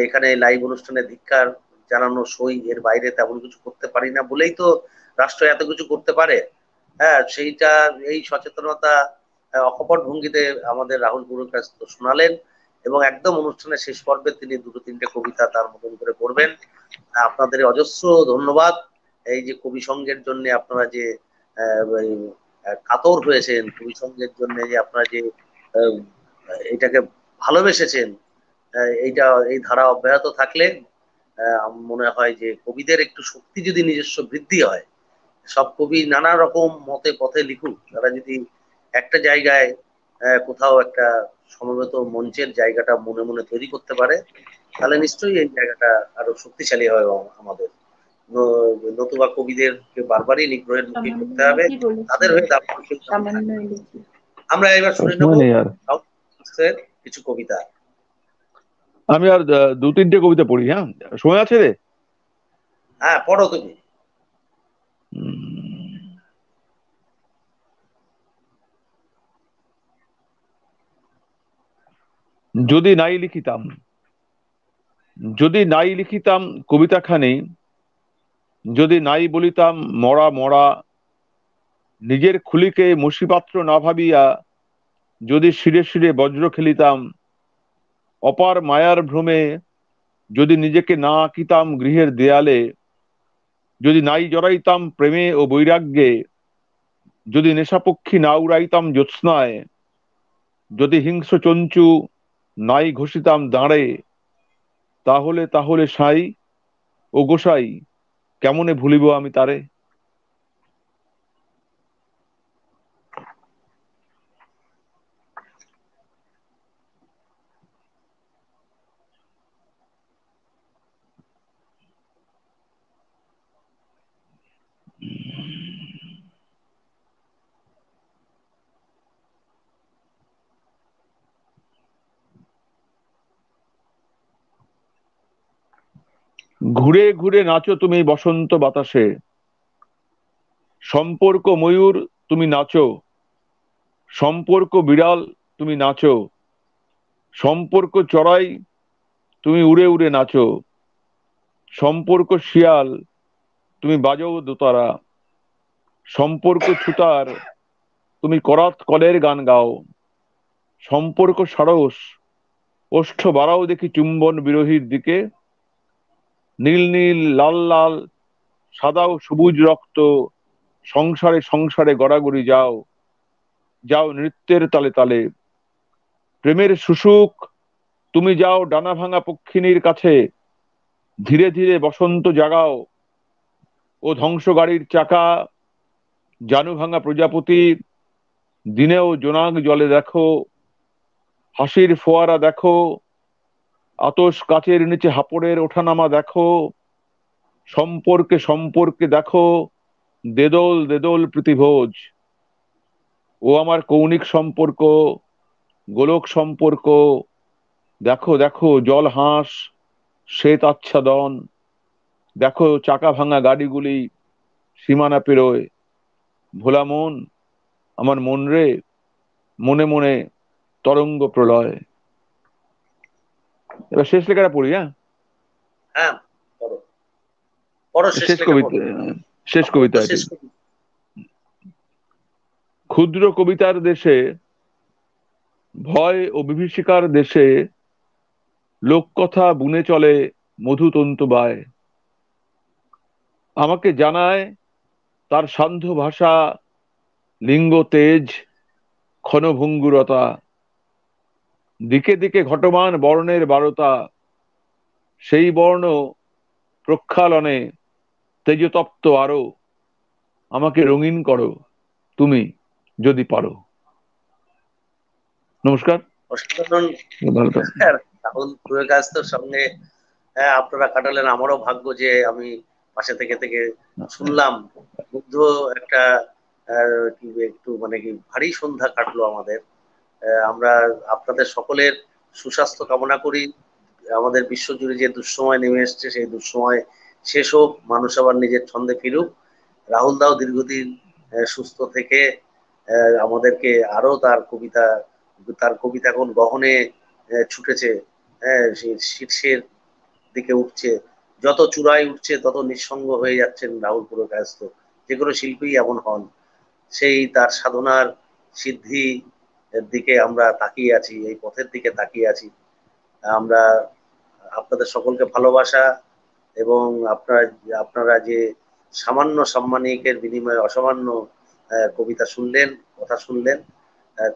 এখানে লাইভ অনুষ্ঠানে ধিক্কার জানানো, সই, এর বাইরে তেমন কিছু করতে পারি না বলেই তো রাষ্ট্র এত কিছু করতে পারে। হ্যাঁ, সেইটা, এই সচেতনতা অকপট ভঙ্গিতে আমাদের রাহুল পুরকাশ তো শোনালেন। এবং একদম অনুষ্ঠানের শেষ পর্বে তিনি দুটো তিনটে কবিতা তার মতন করে পড়বেন। আপনাদের অজস্র ধন্যবাদ। এই যে কবি সঙ্গের জন্য আপনারা যে এই, কাতর হয়েছেন, কবি সঙ্গের জন্য যে আপনারা যে আহ, এটাকে ভালোবেসেছেন, এইটা, এই ধারা অব্যাহত থাকলে আমার মনে হয় যে কবিদের একটু শক্তি যদি নিজস্ব বৃদ্ধি হয়, সব কবি নানা রকম মতে পথে লিখুক, তারা যদি একটা জায়গায় কোথাও একটা সমবেত মঞ্চের জায়গাটা মনে মনে তৈরি করতে পারে, তাহলে নিশ্চয়ই এই জায়গাটা আরো শক্তিশালী হয় আমাদের। নতুবা কবিদেরকে বারবারই নিগ্রহের মুখে সামান্য করতে হবে, কি বলেছি, তাদের হয়ে দাঁড়ানোর কেউ তেমন সামান্য থাকবে না। লিখি। আমরা এবার শুনে নেব সময় নেই আর। কিছু কবিতা। আমি আর দু তিনটে কবিতা পড়ি, হ্যাঁ, সময় আছে রে। হ্যাঁ, পড়ো তুমি। উম, যদি নাই লিখিতাম, যদি নাই লিখিতাম কবিতাখানি, যদি নাই বলিতাম মরা মরা, নিজের খুলিকে মুসিপাত্র না ভাবিয়া যদি শিরে শিরে বজ্র খেলিতাম, অপার মায়ার ভ্রমে যদি নিজেকে না আঁকিতাম গৃহের দেয়ালে, যদি নাই জড়াইতাম প্রেমে ও বৈরাগ্যে, যদি নেশাপক্ষী না উড়াইতাম জ্যোৎস্নায়, যদি হিংস্র চঞ্চু নাই ঘষিতাম দাঁড়ে, তাহলে তাহলে সাই ও গোসাই কেমনে ভুলিব আমি তারে। ঘুরে ঘুরে নাচো তুমি বসন্ত বাতাসে, সম্পর্ক ময়ূর তুমি নাচো, সম্পর্ক বিড়াল তুমি নাচো, সম্পর্ক চড়াই তুমি উড়ে উড়ে নাচো, সম্পর্ক শিয়াল তুমি বাজো দোতারা, সম্পর্ক ছুতার তুমি করাত কলের গান গাও, সম্পর্ক সারস ওষ্ঠ বাড়াও দেখি চুম্বন বিরোহীর দিকে, নীল নীল লাল লাল সাদা ও সবুজ রক্ত, সংসারে সংসারে গড়াগড়ি যাও, যাও নৃত্যের তালে তালে, প্রেমের সুসুক তুমি যাও ডানা ভাঙা পক্ষিণীর কাছে, ধীরে ধীরে বসন্ত জাগাও ও ধ্বংস গাড়ির চাকা, জানু ভাঙা প্রজাপতি দিনেও জোনাক জলে দেখো, হাসির ফোয়ারা দেখো, আতশ কাচের নিচে হাপড়ের ওঠানামা দেখো, সম্পর্কে সম্পর্কে দেখো দেদল দেদল প্রীতিভোজ, ও আমার কৌণিক সম্পর্ক, গোলক সম্পর্ক, দেখো দেখো জল হাঁস শ্বেত আচ্ছাদন, দেখো চাকা ভাঙা গাড়িগুলি সীমানা পেরোয়, ভোলা মন আমার মন রে, মনে মনে তরঙ্গ প্রলয়। এবার শেষ লেখাটা পড়ি। হ্যাঁ, হ্যাঁ, পড়ো পড়ো, শেষ শেষ লেখা কবিতা, পড়ো। শেষ পড়ো কবিতা তো, এটি। শেষ কবি। ক্ষুদ্র কবিতার দেশে, ভয় ও বিভীষিকার দেশে, লোককথা বুনে চলে মধুতন্তু বায়, আমাকে জানায় তার সান্ধ্য ভাষা, লিঙ্গ তেজ ক্ষণভঙ্গুরতা, দিকে দিকে ঘটমান বর্ণের বারতা, সেই বর্ণ প্রক্ষালনে তেজতপ্ত আরো, আমাকে রঙিন করো তুমি যদি পারো। নমস্কার, অসাধারণ। ভালো থাকবেন। রাহুল পুরকায়স্থর সঙ্গে আপনারা কাটালেন, আমারও ভাগ্য যে আমি পাশে থেকে থেকে শুনলাম। মুগ্ধ একটা কি একটু মানে কি ভারী সন্ধ্যা কাটলো আমাদের। আমরা আপনাদের সকলের সুস্বাস্থ্য কামনা করি। আমাদের বিশ্বজুড়ে যে দুঃসময় নেমে এসছে সেই দুঃসময় শেষ হোক, মানুষ আবার নিজের ছন্দে ফিরুক। রাহুল দাও দীর্ঘদিন সুস্থ থেকে আমাদেরকে আরো তার কবিতা কোন গহনে ছুটেছে, সেই শীর্ষের দিকে উঠছে। যত চূড়ায় উঠছে তত নিঃসঙ্গ হয়ে যাচ্ছেন রাহুল পুরকায়স্থ। যে কোনো শিল্পী এমন হন, সেই তার সাধনার সিদ্ধি এর দিকে আমরা তাকিয়ে আছি, এই পথের দিকে তাকিয়ে আছি আমরা। আপনাদের সকলকে ভালোবাসা, এবং আপনারা যে সামান্য সাম্মানিকের বিনিময়ে অসামান্য কবিতা শুনলেন, কথা শুনলেন,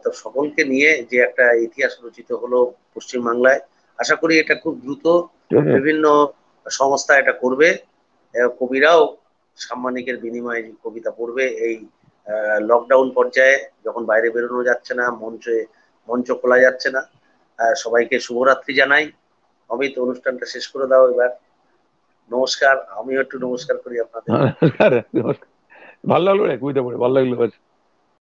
তো সকলকে নিয়ে যে একটা ইতিহাস রচিত হলো পশ্চিমবাংলায়। আশা করি এটা খুব দ্রুত বিভিন্ন সংস্থা এটা করবে। কবিরাও সাম্মানিকের বিনিময়ে কবিতা পড়বে এই লকডাউন পর্যায়ে, যখন বাইরে বেরোনো যাচ্ছে না, মঞ্চ খোলা যাচ্ছে না। সবাইকে শুভরাত্রি জানাই। অমিত, অনুষ্ঠানটা শেষ করে দাও এবার। নমস্কার। আমিও একটু নমস্কার করি আপনাদের। নমস্কার, নমস্কার। ভালো লাগলো রে কবিতা পড়ে, ভালো লাগলো।